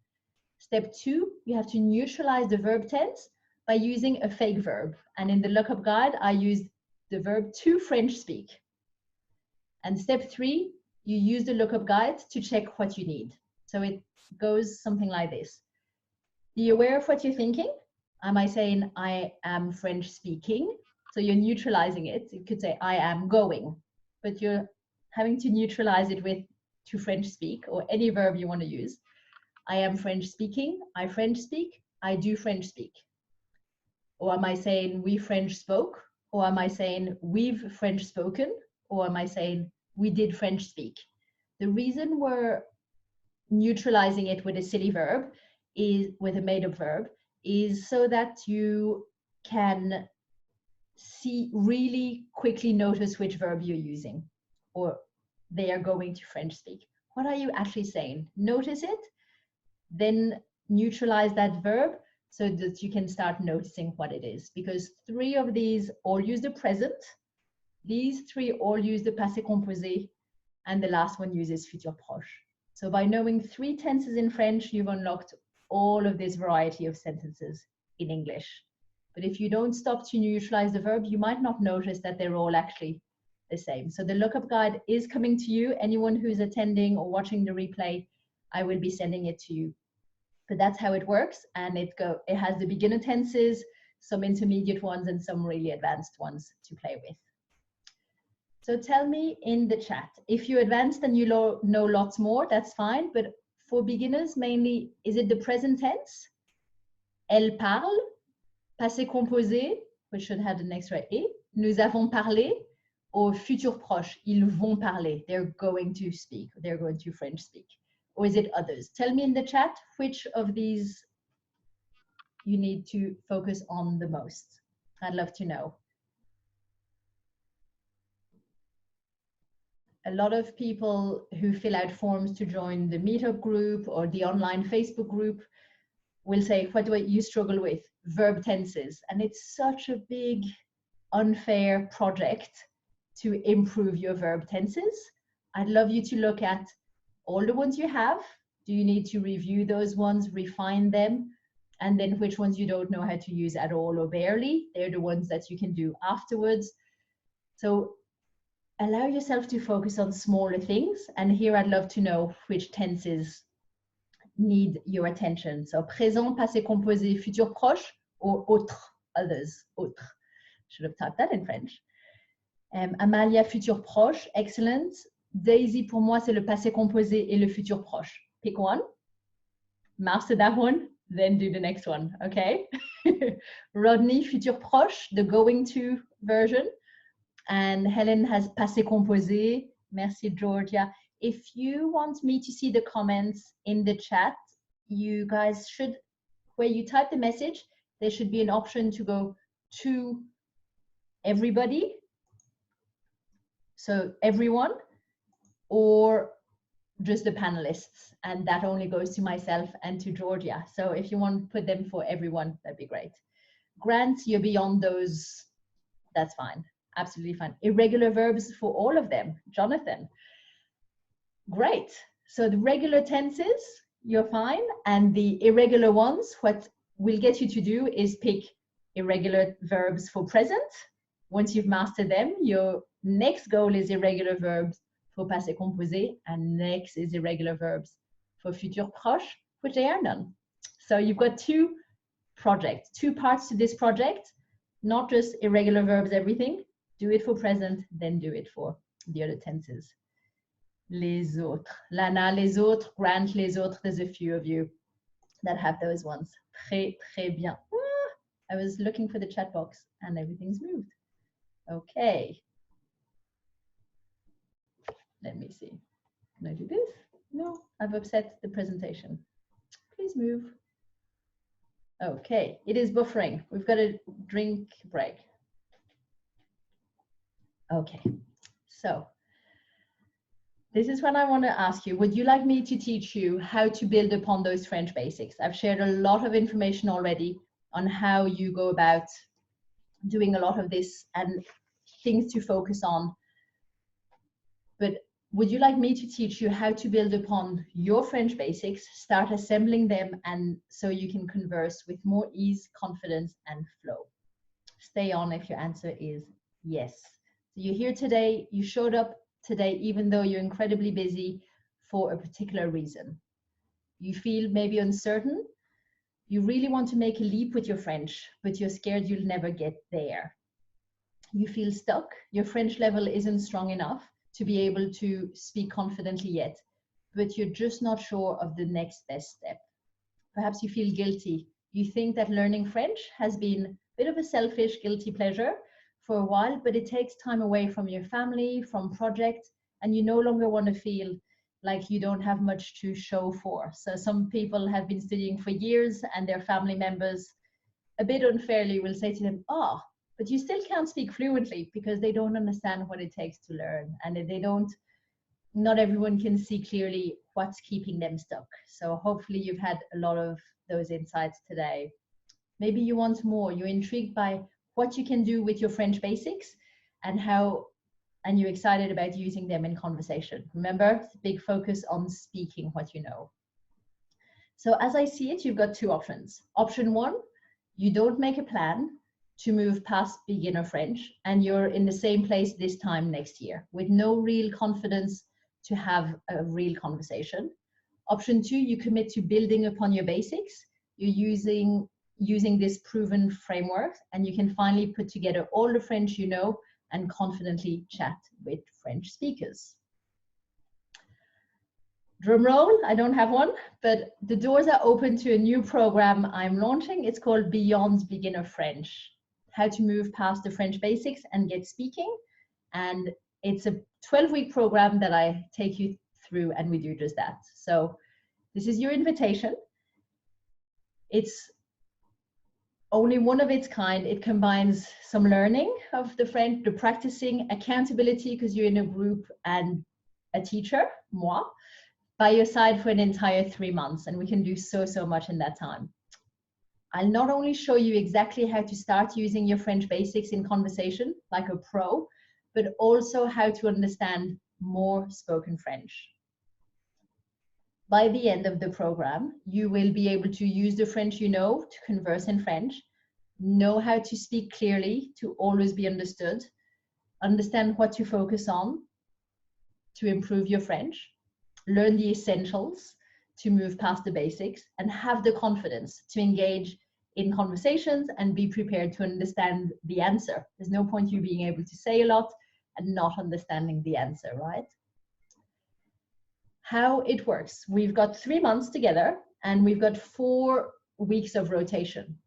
Step 2, you have to neutralize the verb tense by using a fake verb. And in the lookup guide, I used the verb to French speak. And step 3, you use the lookup guide to check what you need. So it goes something like this. Be aware of what you're thinking. Am I saying I am French speaking? So you're neutralizing it. You could say I am going, but you're having to neutralize it with to French speak or any verb you want to use. I am French speaking, I French speak, I do French speak. Or am I saying we French spoke? Or am I saying we've French spoken? Or am I saying we did French speak? The reason we're neutralizing it with a silly verb is with a made-up verb is so that you can really quickly notice which verb you're using or they are going to French speak. What are you actually saying? Notice it, then neutralize that verb so that you can start noticing what it is, because 3 of these all use the present, these 3 all use the passé composé, and the last one uses futur proche. So by knowing 3 tenses in French, you've unlocked all of this variety of sentences in English. But if you don't stop to neutralize the verb, you might not notice that they're all actually the same. So the lookup guide is coming to you. Anyone who's attending or watching the replay, I will be sending it to you. But that's how it works. And it has the beginner tenses, some intermediate ones, and some really advanced ones to play with. So tell me in the chat, if you're advanced and you know lots more, that's fine. But for beginners, mainly, is it the present tense? Elle parle, passé composé, which should have an extra et, nous avons parlé, or futur proche, ils vont parler, they're going to speak, they're going to French speak. Or is it others? Tell me in the chat which of these you need to focus on the most. I'd love to know. A lot of people who fill out forms to join the meetup group or the online Facebook group will say, what do you struggle with? Verb tenses. And it's such a big, unfair project to improve your verb tenses. I'd love you to look at all the ones you have. Do you need to review those ones, refine them? And then which ones you don't know how to use at all or barely? They're the ones that you can do afterwards. So allow yourself to focus on smaller things. And here I'd love to know which tenses need your attention. So présent, passé composé, futur proche, or autre, others, autre. Should have typed that in French. Amalia, futur proche, excellent. Daisy, pour moi, c'est le passé composé et le futur proche. Pick one, master that one, then do the next one, okay? Rodney, futur proche, the going to version. And Helen has passé composé. Merci, Georgia. If you want me to see the comments in the chat, you guys should, where you type the message, there should be an option to go to everybody. So everyone, or just the panelists. And that only goes to myself and to Georgia. So if you want to put them for everyone, that'd be great. Grant, you're beyond those. That's fine. Absolutely fine. Irregular verbs for all of them. Jonathan. Great. So the regular tenses, you're fine. And the irregular ones, what we'll get you to do is pick irregular verbs for present. Once you've mastered them, your next goal is irregular verbs for passé composé, and next is irregular verbs for futur proche, which they are none. So you've got two projects, two parts to this project, not just irregular verbs, everything. Do it for present, then do it for the other tenses. Les autres. Lana, les autres. Grant, les autres. There's a few of you that have those ones. Très, très bien. I was looking for the chat box and everything's moved. Okay. Let me see. Can I do this? No, I've upset the presentation. Please move. Okay, it is buffering. We've got a drink break. Okay, so this is when I want to ask you, would you like me to teach you how to build upon those French basics? I've shared a lot of information already on how you go about doing a lot of this and things to focus on. But would you like me to teach you how to build upon your French basics, start assembling them, and so you can converse with more ease, confidence, and flow? Stay on if your answer is yes. So you're here today, you showed up today, even though you're incredibly busy for a particular reason. You feel maybe uncertain. You really want to make a leap with your French, but you're scared you'll never get there. You feel stuck. Your French level isn't strong enough to be able to speak confidently yet, but you're just not sure of the next best step. Perhaps you feel guilty. You think that learning French has been a bit of a selfish, guilty pleasure for a while, but it takes time away from your family, from projects, and you no longer want to feel like you don't have much to show for. So some people have been studying for years and their family members a bit unfairly will say to them, oh, but you still can't speak fluently, because they don't understand what it takes to learn. And they don't, not everyone can see clearly what's keeping them stuck. So hopefully you've had a lot of those insights today. Maybe you want more, you're intrigued by what you can do with your French basics and how, and you're excited about using them in conversation. Remember, it's a big focus on speaking what you know. So as I see it, you've got two options. Option one, you don't make a plan to move past beginner French, and you're in the same place this time next year with no real confidence to have a real conversation. Option two, you commit to building upon your basics. You're using this proven framework, and you can finally put together all the French you know and confidently chat with French speakers. drum roll, I don't have one, but the doors are open to a new program I'm launching. It's called Beyond Beginner French, how to move past the French basics and get speaking. And it's a 12-week program that I take you through, and we do just that. So this is your invitation. It's only one of its kind. It combines some learning of the French, the practicing, accountability, because you're in a group, and a teacher, moi, by your side for an entire 3 months. And we can do so much in that time. I'll not only show you exactly how to start using your French basics in conversation like a pro, but also how to understand more spoken French. By the end of the program, you will be able to use the French you know to converse in French, know how to speak clearly to always be understood, understand what to focus on to improve your French, learn the essentials to move past the basics, and have the confidence to engage in conversations and be prepared to understand the answer. There's no point you being able to say a lot and not understanding the answer, right? How it works. We've got 3 months together, and we've got 4 weeks of rotation.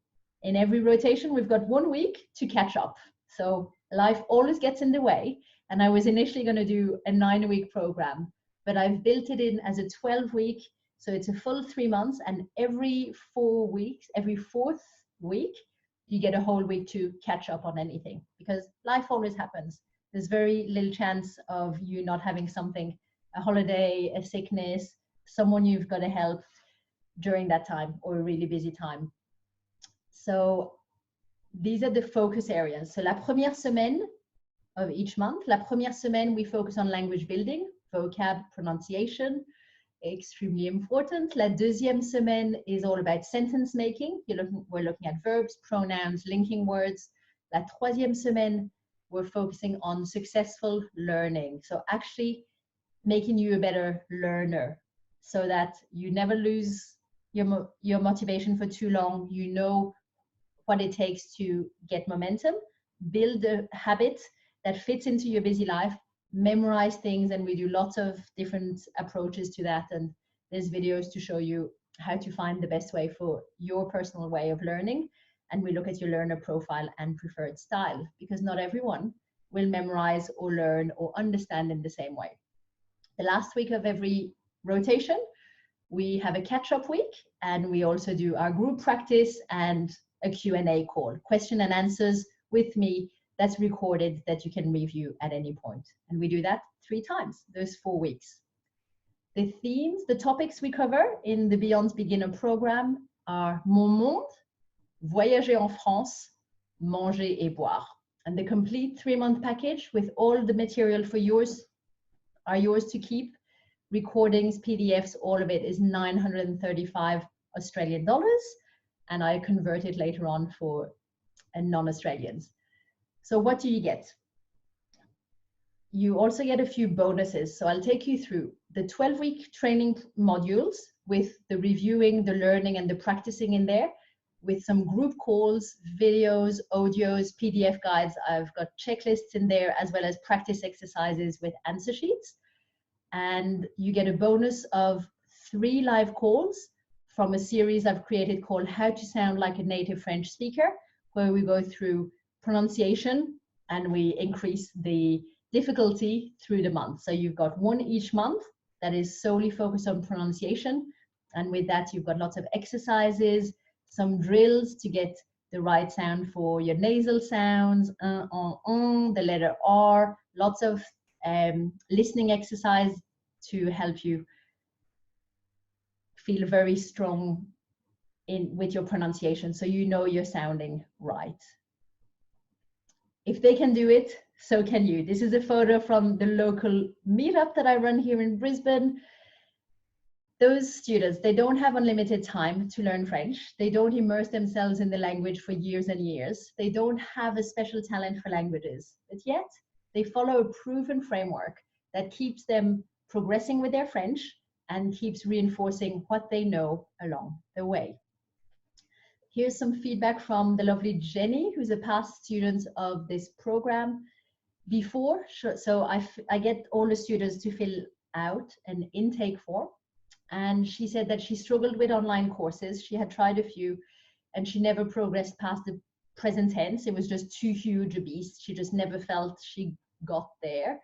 In every rotation, we've got 1 week to catch up. So life always gets in the way. And I was initially going to do a 9-week program, but I've built it in as a 12-week. So it's a full 3 months, and every 4 weeks, every 4th week, you get a whole week to catch up on anything, because life always happens. There's very little chance of you not having something, a holiday, a sickness, someone you've got to help during that time, or a really busy time. So these are the focus areas. So la première semaine of each month, la première semaine, we focus on language building, vocab, pronunciation, extremely important. La deuxième semaine is all about sentence making. We're looking at verbs, pronouns, linking words. La troisième semaine, we're focusing on successful learning. So actually making you a better learner, so that you never lose your motivation for too long. You know what it takes to get momentum, build a habit that fits into your busy life, memorize things, and we do lots of different approaches to that. And there's videos to show you how to find the best way for your personal way of learning. And we look at your learner profile and preferred style, because not everyone will memorize or learn or understand in the same way. The last week of every rotation, we have a catch-up week, and we also do our group practice and a Q&A call, question and answers with me, that's recorded, that you can review at any point. And we do that 3 times, those 4 weeks. The themes, the topics we cover in the Beyond Beginner program are Mon Monde, Voyager en France, Manger et Boire. And the complete 3-month package with all the material for yours are yours to keep. Recordings, PDFs, all of it is 935 Australian dollars. And I convert it later on for non-Australians. So what do you get? You also get a few bonuses. So I'll take you through the 12-week training modules with the reviewing, the learning, and the practicing in there, with some group calls, videos, audios, PDF guides. I've got checklists in there, as well as practice exercises with answer sheets. And you get a bonus of 3 live calls from a series I've created called How to Sound Like a Native French Speaker, where we go through pronunciation and we increase the difficulty through the month. So you've got 1 each month that is solely focused on pronunciation. And with that, you've got lots of exercises, some drills to get the right sound for your nasal sounds, the letter R, lots of listening exercise to help you feel very strong with your pronunciation, so you know you're sounding right. If they can do it, so can you. This is a photo from the local meetup that I run here in Brisbane. Those students, they don't have unlimited time to learn French. They don't immerse themselves in the language for years and years. They don't have a special talent for languages, but yet they follow a proven framework that keeps them progressing with their French and keeps reinforcing what they know along the way. Here's some feedback from the lovely Jenny, who's a past student of this program before. So I get all the students to fill out an intake form, And she said that she struggled with online courses. She had tried a few and she never progressed past the present tense. It was just too huge a beast. She just never felt she got there.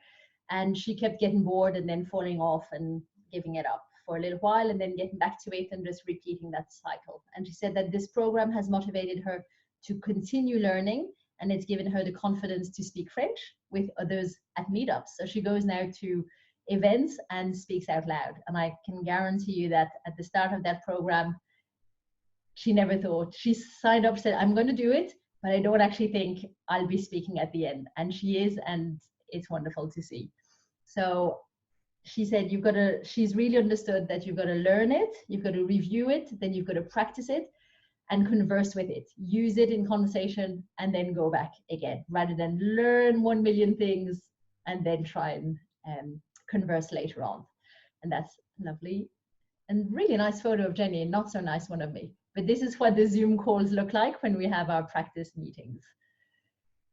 And she kept getting bored and then falling off and giving it up for a little while and then getting back to it and just repeating that cycle. And she said that this program has motivated her to continue learning, and it's given her the confidence to speak French with others at meetups. So she goes now to events and speaks out loud. And I can guarantee you that at the start of that program, she never thought. She signed up, said, I'm going to do it, but I don't actually think I'll be speaking at the end. And she is, and it's wonderful to see. So she said, she's really understood that you've got to learn it, you've got to review it, then you've got to practice it and converse with it. Use it in conversation and then go back again, rather than learn 1 million things and then try and converse later on. And that's lovely. And really nice photo of Jenny, and not so nice one of me. But this is what the Zoom calls look like when we have our practice meetings.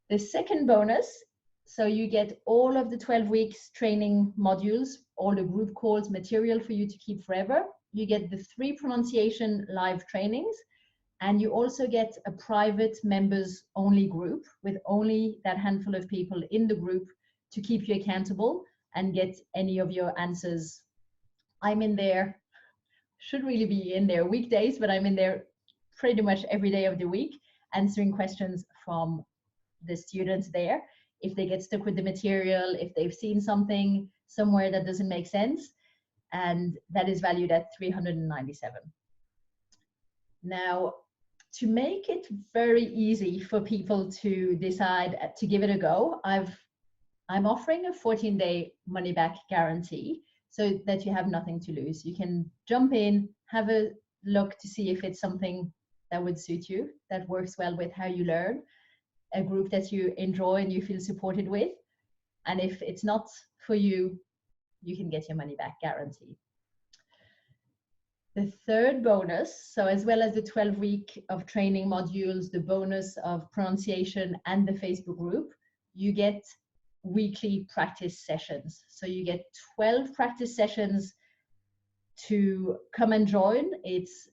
The second bonus, so you get all of the 12 weeks training modules, all the group calls, material for you to keep forever. You get the 3 pronunciation live trainings, and you also get a private members only group with only that handful of people in the group to keep you accountable and get any of your answers. I'm in there, should really be in there weekdays, but I'm in there pretty much every day of the week answering questions from the students there. If they get stuck with the material, if they've seen something somewhere that doesn't make sense, and that is valued at $397. Now, to make it very easy for people to decide to give it a go, I'm offering a 14-day money-back guarantee so that you have nothing to lose. You can jump in, have a look to see if it's something that would suit you, that works well with how you learn, a group that you enjoy and you feel supported with. And if it's not for you, you can get your money back guarantee. The third bonus, so as well as the 12-week of training modules, the bonus of pronunciation and the Facebook group, you get weekly practice sessions. So you get 12 practice sessions to come and join. It's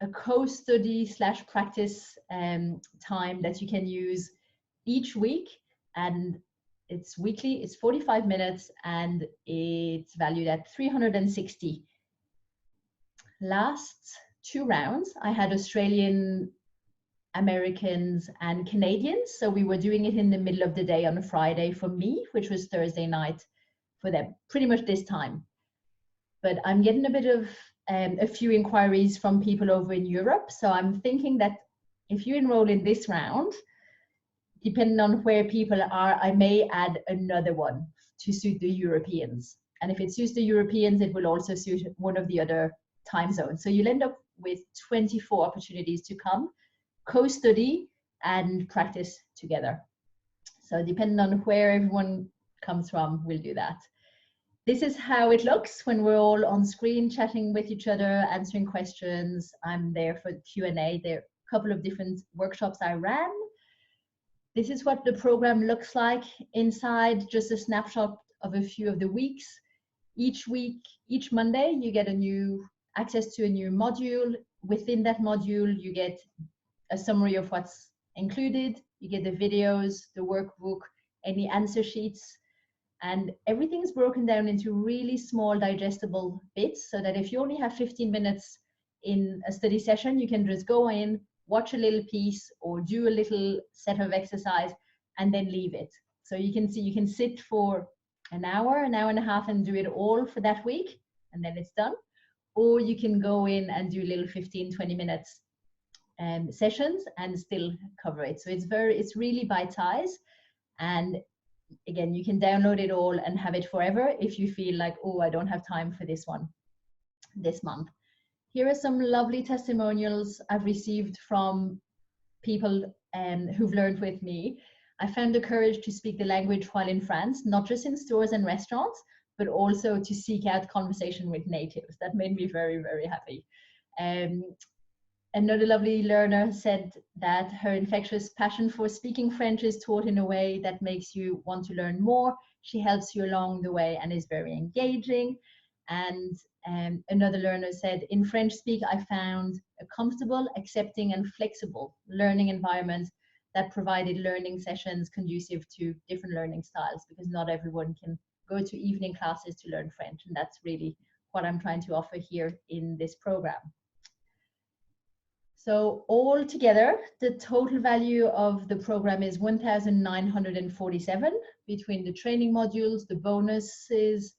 a co-study / practice time that you can use each week, and it's weekly, it's 45 minutes, and it's valued at $360. Last 2 rounds, I had Australian, Americans, and Canadians. So we were doing it in the middle of the day on a Friday for me, which was Thursday night for them, pretty much this time. But I'm getting a bit of a few inquiries from people over in Europe. So I'm thinking that if you enroll in this round, depending on where people are, I may add another one to suit the Europeans. And if it suits the Europeans, it will also suit one of the other time zones. So you'll end up with 24 opportunities to come, co-study and practice together. So depending on where everyone comes from, we'll do that. This is how it looks when we're all on screen chatting with each other, answering questions. I'm there for Q&A. There are a couple of different workshops I ran. This is what the program looks like inside, just a snapshot of a few of the weeks. Each week, each Monday, you get access to a new module. Within that module, you get a summary of what's included. You get the videos, the workbook, any answer sheets, and everything's broken down into really small digestible bits so that if you only have 15 minutes in a study session, you can just go in, watch a little piece or do a little set of exercise and then leave it. So you can see, you can sit for an hour and a half and do it all for that week and then it's done. Or you can go in and do little 15-20 minutes sessions and still cover it. So it's really bite-sized, and again, you can download it all and have it forever if you feel like, oh, I don't have time for this one this month. Here are some lovely testimonials I've received from people who've learned with me. I found the courage to speak the language while in France, not just in stores and restaurants, but also to seek out conversation with natives. That made me very, very happy. Another lovely learner said that her infectious passion for speaking French is taught in a way that makes you want to learn more. She helps you along the way and is very engaging. And another learner said, in French speak, I found a comfortable, accepting, and flexible learning environment that provided learning sessions conducive to different learning styles, because not everyone can go to evening classes to learn French. And that's really what I'm trying to offer here in this program. So all together, the total value of the program is 1,947 between the training modules, the bonuses,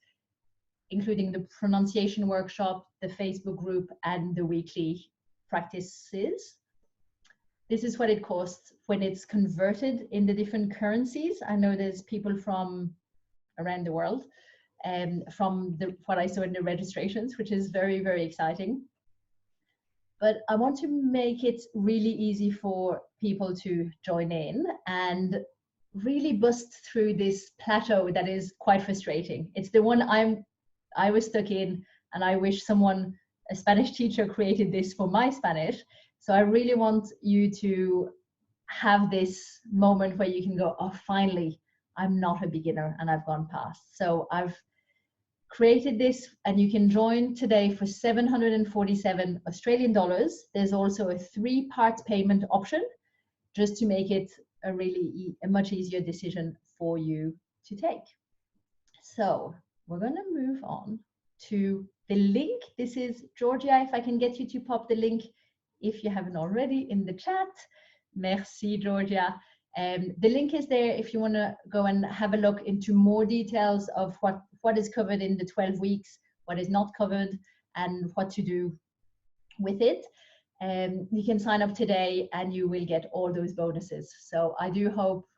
including the pronunciation workshop, the Facebook group, and the weekly practices. This is what it costs when it's converted in the different currencies. I know there's people from around the world, from what I saw in the registrations, which is very, very exciting. But I want to make it really easy for people to join in and really bust through this plateau that is quite frustrating. It's the one I was stuck in, and I wish someone, a Spanish teacher, created this for my Spanish. So I really want you to have this moment where you can go, oh, finally, I'm not a beginner and I've gone past. So I've created this, and you can join today for 747 Australian dollars. There's also a 3-part payment option, just to make it a much easier decision for you to take. So we're going to move on to the link. This is Georgia. If I can get you to pop the link, if you haven't already, in the chat. Merci, Georgia. The link is there if you want to go and have a look into more details of what is covered in the 12 weeks, what is not covered, and what to do with it. You can sign up today and you will get all those bonuses. So I do hope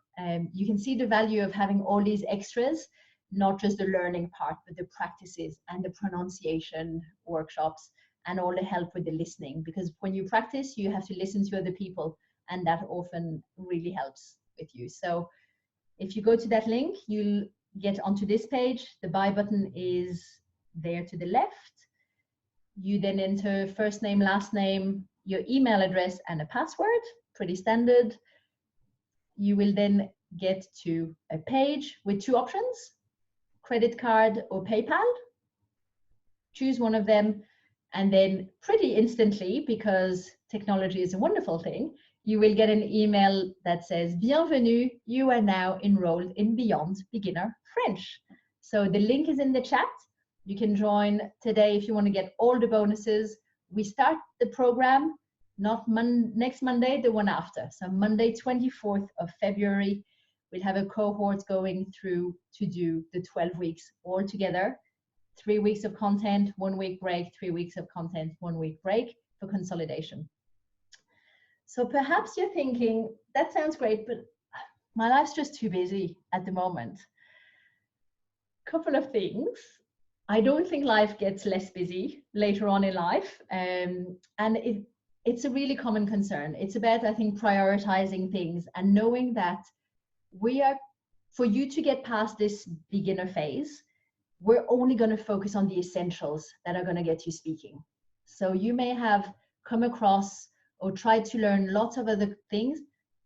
you can see the value of having all these extras, not just the learning part, but the practices and the pronunciation workshops and all the help with the listening. Because when you practice, you have to listen to other people, and that often really helps with you. So if you go to that link, you'll get onto this page. The buy button is there to the left. You then enter first name, last name, your email address, and a password, pretty standard. You will then get to a page with 2 options, credit card or PayPal. Choose one of them, and then pretty instantly, because technology is a wonderful thing, you will get an email that says, Bienvenue, you are now enrolled in Beyond Beginner French. So the link is in the chat. You can join today if you want to get all the bonuses. We start the program not next Monday, the one after. So Monday, 24th of February, we'll have a cohort going through to do the 12 weeks all together. 3 weeks of content, 1 week break, 3 weeks of content, 1 week break for consolidation. So perhaps you're thinking, that sounds great, but my life's just too busy at the moment. Couple of things. I don't think life gets less busy later on in life. And it's a really common concern. It's about, I think, prioritizing things and knowing that for you to get past this beginner phase, we're only going to focus on the essentials that are going to get you speaking. So you may have come across or tried to learn lots of other things,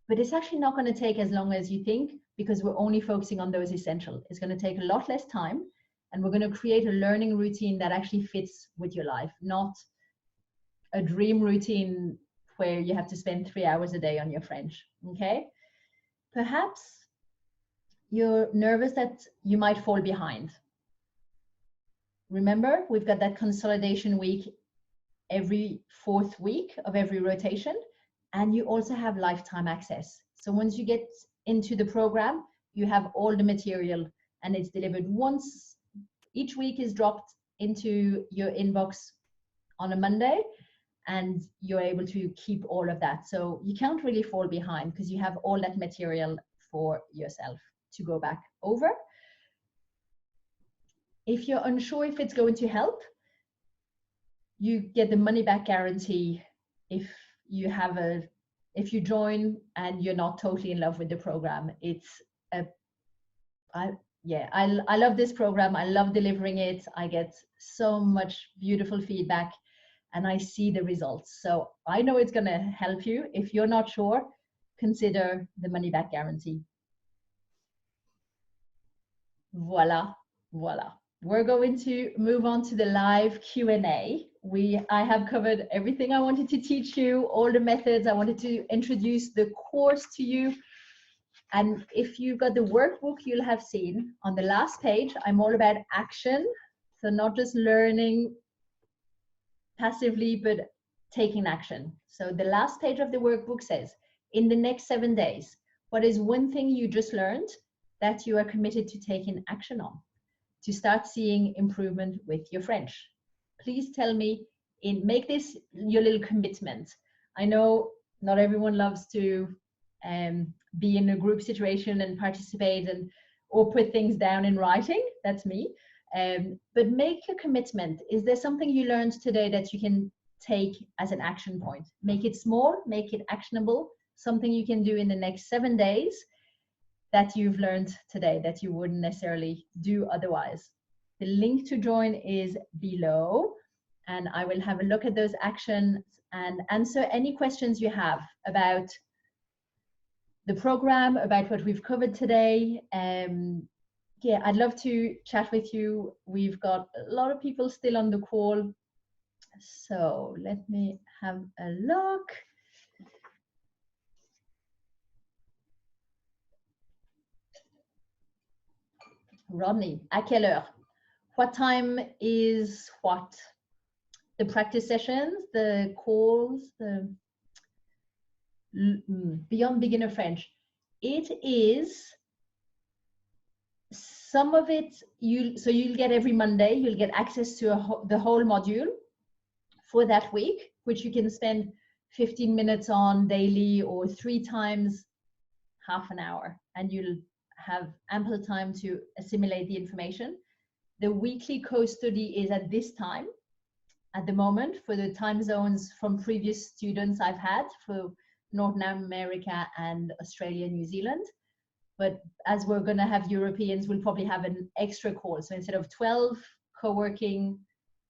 but it's actually not going to take as long as you think, because we're only focusing on those essentials. It's going to take a lot less time, and we're going to create a learning routine that actually fits with your life, not a dream routine where you have to spend 3 hours a day on your French, okay? Perhaps you're nervous that you might fall behind. Remember, we've got that consolidation week every 4th week of every rotation, and you also have lifetime access. So once you get into the program, you have all the material, and it's delivered once. Each week is dropped into your inbox on a Monday, and you're able to keep all of that. So you can't really fall behind, because you have all that material for yourself to go back over. If you're unsure if it's going to help, you get the money back guarantee if you join and you're not totally in love with the program. I love this program. I love delivering it. I get so much beautiful feedback, and I see the results. So I know it's going to help you. If you're not sure, consider the money back guarantee. Voila. we're going to move on to the live Q&A. I have covered everything I wanted to teach you, all the methods. I wanted to introduce the course to you. And if you've got the workbook, you'll have seen on the last page, I'm all about action. So not just learning passively, but taking action. So the last page of the workbook says, in the next 7 days, what is one thing you just learned that you are committed to taking action on to start seeing improvement with your French? Please tell me, make this your little commitment. I know not everyone loves to be in a group situation and participate or put things down in writing. That's me. But make a commitment. Is there something you learned today that you can take as an action point? Make it small, make it actionable, something you can do in the next 7 days that you've learned today that you wouldn't necessarily do otherwise. The link to join is below, and I will have a look at those actions and answer any questions you have about the program, about what we've covered today. Yeah, I'd love to chat with you. We've got a lot of people still on the call. So let me have a look. Rodney, à quelle heure? What time is what? The practice sessions, the calls, the Beyond Beginner French. It is some of it, so you'll get every Monday, you'll get access to the whole module for that week, which you can spend 15 minutes on daily or 3 times half an hour, and you'll have ample time to assimilate the information. The weekly co-study is at this time, at the moment, for the time zones from previous students I've had for North America and Australia, New Zealand. But as we're going to have Europeans, we'll probably have an extra call. So instead of 12 co-working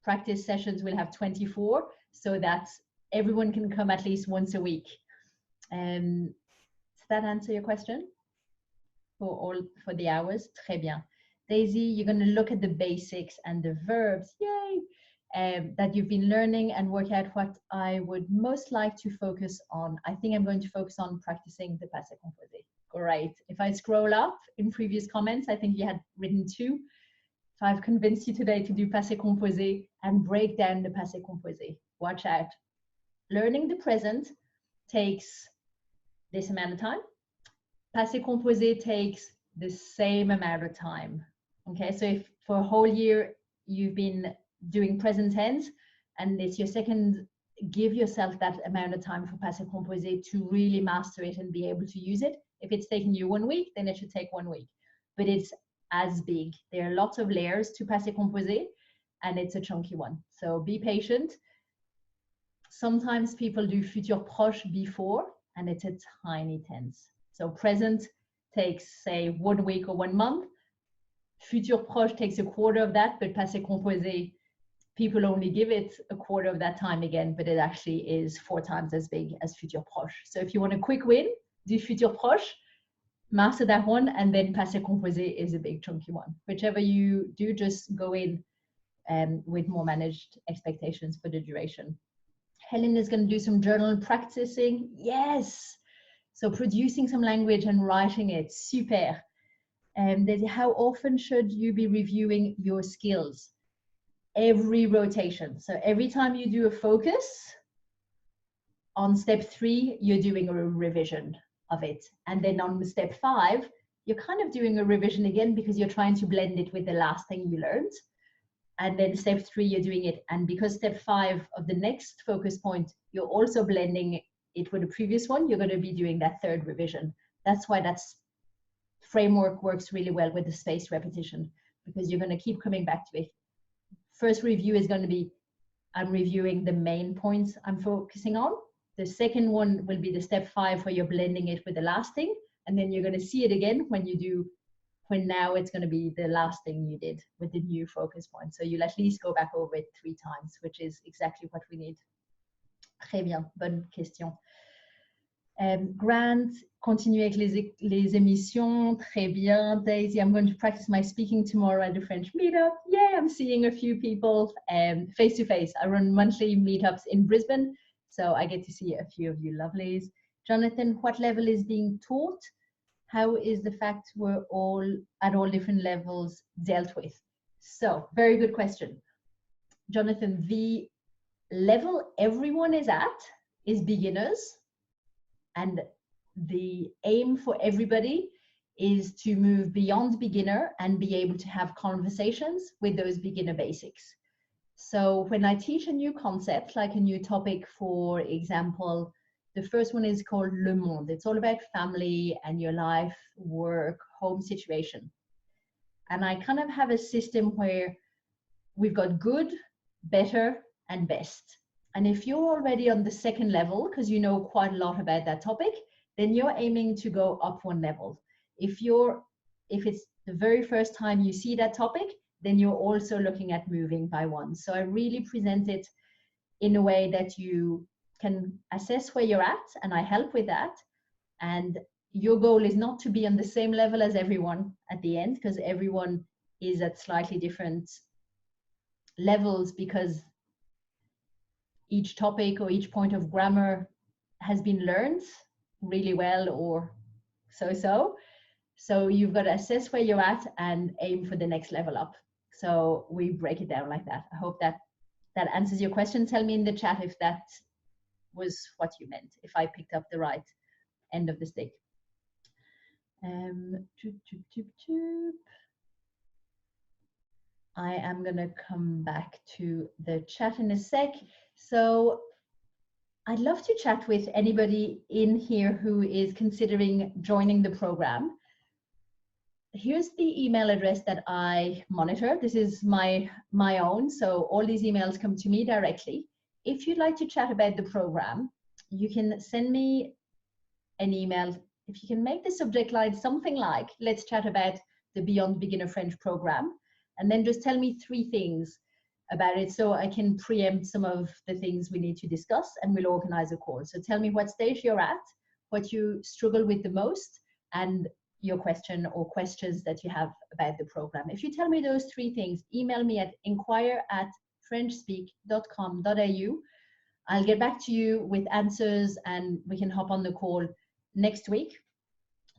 practice sessions, we'll have 24, so that everyone can come at least once a week. Does that answer your question? For the hours? Très bien. Daisy, you're going to look at the basics and the verbs, yay, that you've been learning and work out what I would most like to focus on. I think I'm going to focus on practicing the passé composé. Great. If I scroll up in previous comments, I think you had written 2. So I've convinced you today to do passé composé and break down the passé composé. Watch out. Learning the present takes this amount of time. Passé composé takes the same amount of time. Okay, so if for a whole year you've been doing present tense and it's your second, give yourself that amount of time for passé composé to really master it and be able to use it. If it's taking you 1 week, then it should take 1 week. But it's as big. There are lots of layers to passé composé, and it's a chunky one. So be patient. Sometimes people do futur proche before, and it's a tiny tense. So present takes, say, 1 week or 1 month. Futur proche takes a quarter of that, but passé composé, people only give it a quarter of that time again, but it actually is 4 times as big as futur proche. So if you want a quick win, do futur proche, master that one, and then passé composé is a big chunky one. Whichever you do, just go in with more managed expectations for the duration. Helen is going to do some journal practicing. Yes. So producing some language and writing it. Super. How often should you be reviewing your skills? Every rotation. So every time you do a focus, on step 3, you're doing a revision of it. And then on step 5, you're kind of doing a revision again because you're trying to blend it with the last thing you learned. And then step 3, you're doing it. And because step 5 of the next focus point, you're also blending it with the previous one, you're going to be doing that 3rd revision. That's why that framework works really well with the spaced repetition, because you're going to keep coming back to it. First review is going to be, I'm reviewing the main points I'm focusing on. The second one will be the step 5 where you're blending it with the last thing. And then you're going to see it again when now it's going to be the last thing you did with the new focus point. So you'll at least go back over it 3 times, which is exactly what we need. Très bien, bonne question. Grant, continuez avec les émissions. Très bien. Daisy, I'm going to practice my speaking tomorrow at the French meetup. Yay, I'm seeing a few people face to face. I run monthly meetups in Brisbane, so I get to see a few of you lovelies. Jonathan, what level is being taught? How is the fact we're all at all different levels dealt with? So, very good question. Jonathan, the level everyone is at is beginners, and the aim for everybody is to move beyond beginner and be able to have conversations with those beginner basics. So when I teach a new concept, like a new topic, for example, the first one is called Le Monde. It's all about family and your life, work, home situation. And I kind of have a system where we've got good, better, and best. And if you're already on the second level, because you know quite a lot about that topic, then you're aiming to go up one level. If it's the very first time you see that topic, then you're also looking at moving by one. So I really present it in a way that you can assess where you're at, and I help with that. And your goal is not to be on the same level as everyone at the end, because everyone is at slightly different levels, because each topic or each point of grammar has been learned really well or so. So you've got to assess where you're at and aim for the next level up. So we break it down like that. I hope that answers your question. Tell me in the chat if that was what you meant, if I picked up the right end of the stick. I am going to come back to the chat in a sec. So I'd love to chat with anybody in here who is considering joining the program. Here's the email address that I monitor. This is my own, so all these emails come to me directly. If you'd like to chat about the program, you can send me an email. If you can make the subject line something like, let's chat about the Beyond Beginner French program, and then just tell me 3 things about it so I can preempt some of the things we need to discuss, and we'll organize a call. So tell me what stage you're at, what you struggle with the most, and your question or questions that you have about the program. If you tell me those 3 things, email me at inquire@frenchspeak.com.au. I'll get back to you with answers and we can hop on the call next week.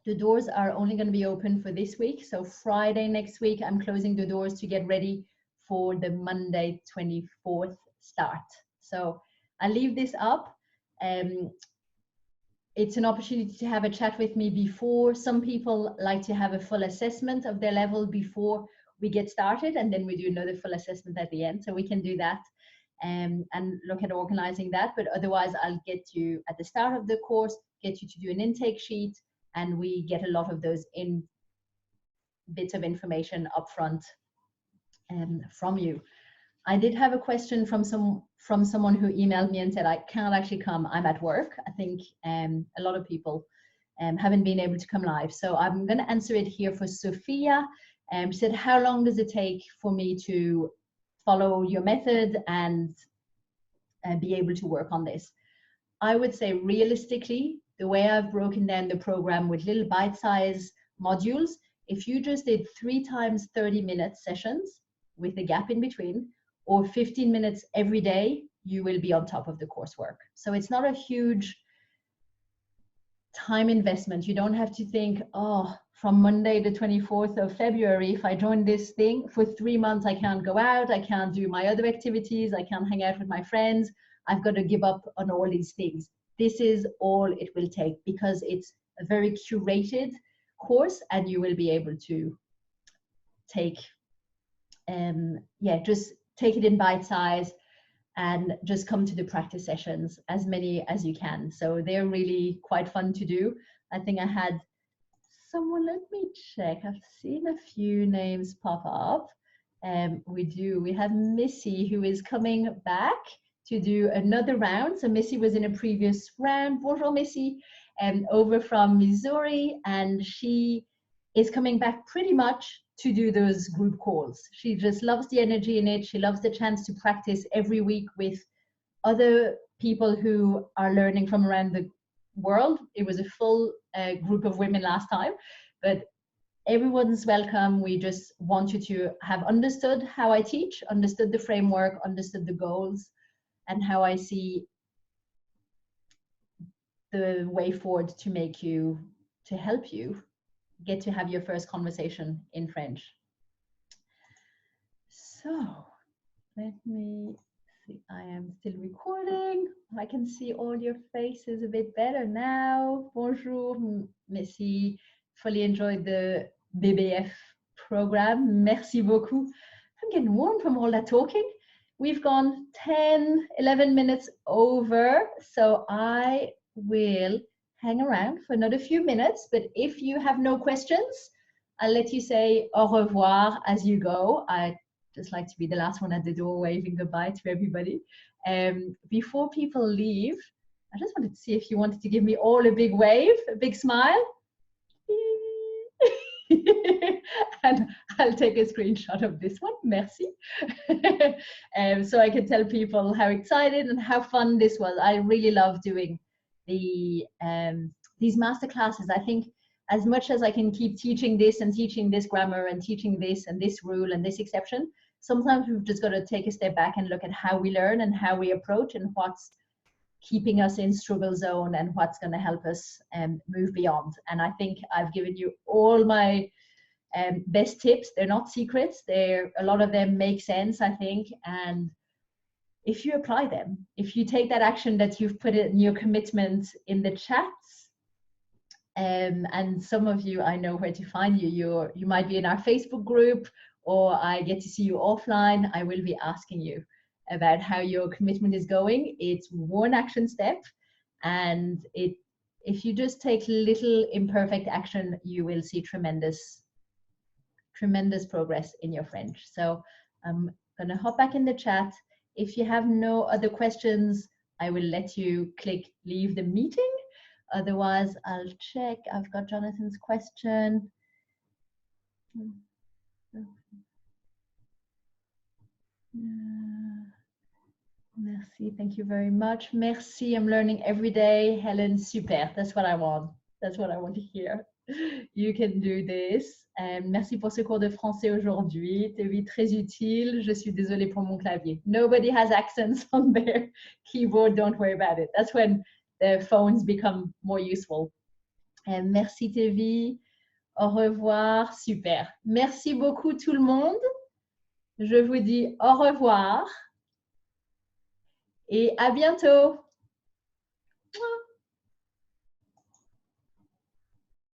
The doors are only going to be open for this week. So Friday next week, I'm closing the doors to get ready for the Monday 24th start. So I'll leave this up. It's an opportunity to have a chat with me before. Some people like to have a full assessment of their level before we get started, and then we do another full assessment at the end. So we can do that and look at organizing that. But otherwise, I'll get you at the start of the course, get you to do an intake sheet, and we get a lot of those bits of information upfront from you. I did have a question from someone who emailed me and said, I can't actually come, I'm at work. I think a lot of people haven't been able to come live. So I'm going to answer it here for Sophia. She said, how long does it take for me to follow your method and be able to work on this? I would say realistically, the way I've broken down the program with little bite-sized modules, if you just did 3 times 30-minute sessions with a gap in between, or 15 minutes every day, you will be on top of the coursework. So it's not a huge time investment. You don't have to think, oh, from Monday the 24th of February, if I join this thing for 3 months, I can't go out, I can't do my other activities, I can't hang out with my friends, I've got to give up on all these things. This is all it will take, because it's a very curated course and you will be able to take, just take it in bite size and just come to the practice sessions, as many as you can. So they're really quite fun to do. I think I had someone, let me check, I've seen a few names pop up. We have Missy, who is coming back to do another round. So Missy was in a previous round. Bonjour Missy, over from Missouri, and she is coming back pretty much to do those group calls. She just loves the energy in it. She loves the chance to practice every week with other people who are learning from around world. It was a full group of women last time, but everyone's welcome. We just want you to have understood how I teach, understood the framework, understood the goals, and how I see the way forward to help you get to have your first conversation in French. So let me see. I am still recording. I can see all your faces a bit better now. Bonjour, merci. Fully enjoyed the BBF program. Merci beaucoup. I'm getting warm from all that talking. We've gone 10, 11 minutes over, so I will hang around for another few minutes. But if you have no questions, I'll let you say au revoir as you go. I just like to be the last one at the door waving goodbye to everybody. Before people leave, I just wanted to see if you wanted to give me all a big wave, a big smile. And I'll take a screenshot of this one. Merci. So I can tell people how excited and how fun this was. I really love doing these master classes. I think as much as I can keep teaching this and teaching this grammar and teaching this and this rule and this exception, sometimes we've just got to take a step back and look at how we learn and how we approach and what's keeping us in struggle zone and what's going to help us move beyond. And I think I've given you all my best tips. They're not secrets. A lot of them make sense, I think. And if you apply them, if you take that action that you've put in your commitment in the chats, and some of you, I know where to find you. You might be in our Facebook group, or I get to see you offline. I will be asking you about how your commitment is going. It's one action step, and if you just take little imperfect action, you will see tremendous progress in your French. So I'm gonna hop back in the chat. If you have no other questions, I will let you click leave the meeting. Otherwise, I'll check. I've got Jonathan's question. Merci, thank you very much. Merci, I'm learning every day. Helen, super, that's what I want. That's what I want to hear. You can do this. Merci pour ce cours de français aujourd'hui. T'es très utile. Je suis désolée pour mon clavier. Nobody has accents on their keyboard. Don't worry about it. That's when the phones become more useful. Merci Tevi. Au revoir. Super. Merci beaucoup tout le monde. Je vous dis au revoir et à bientôt.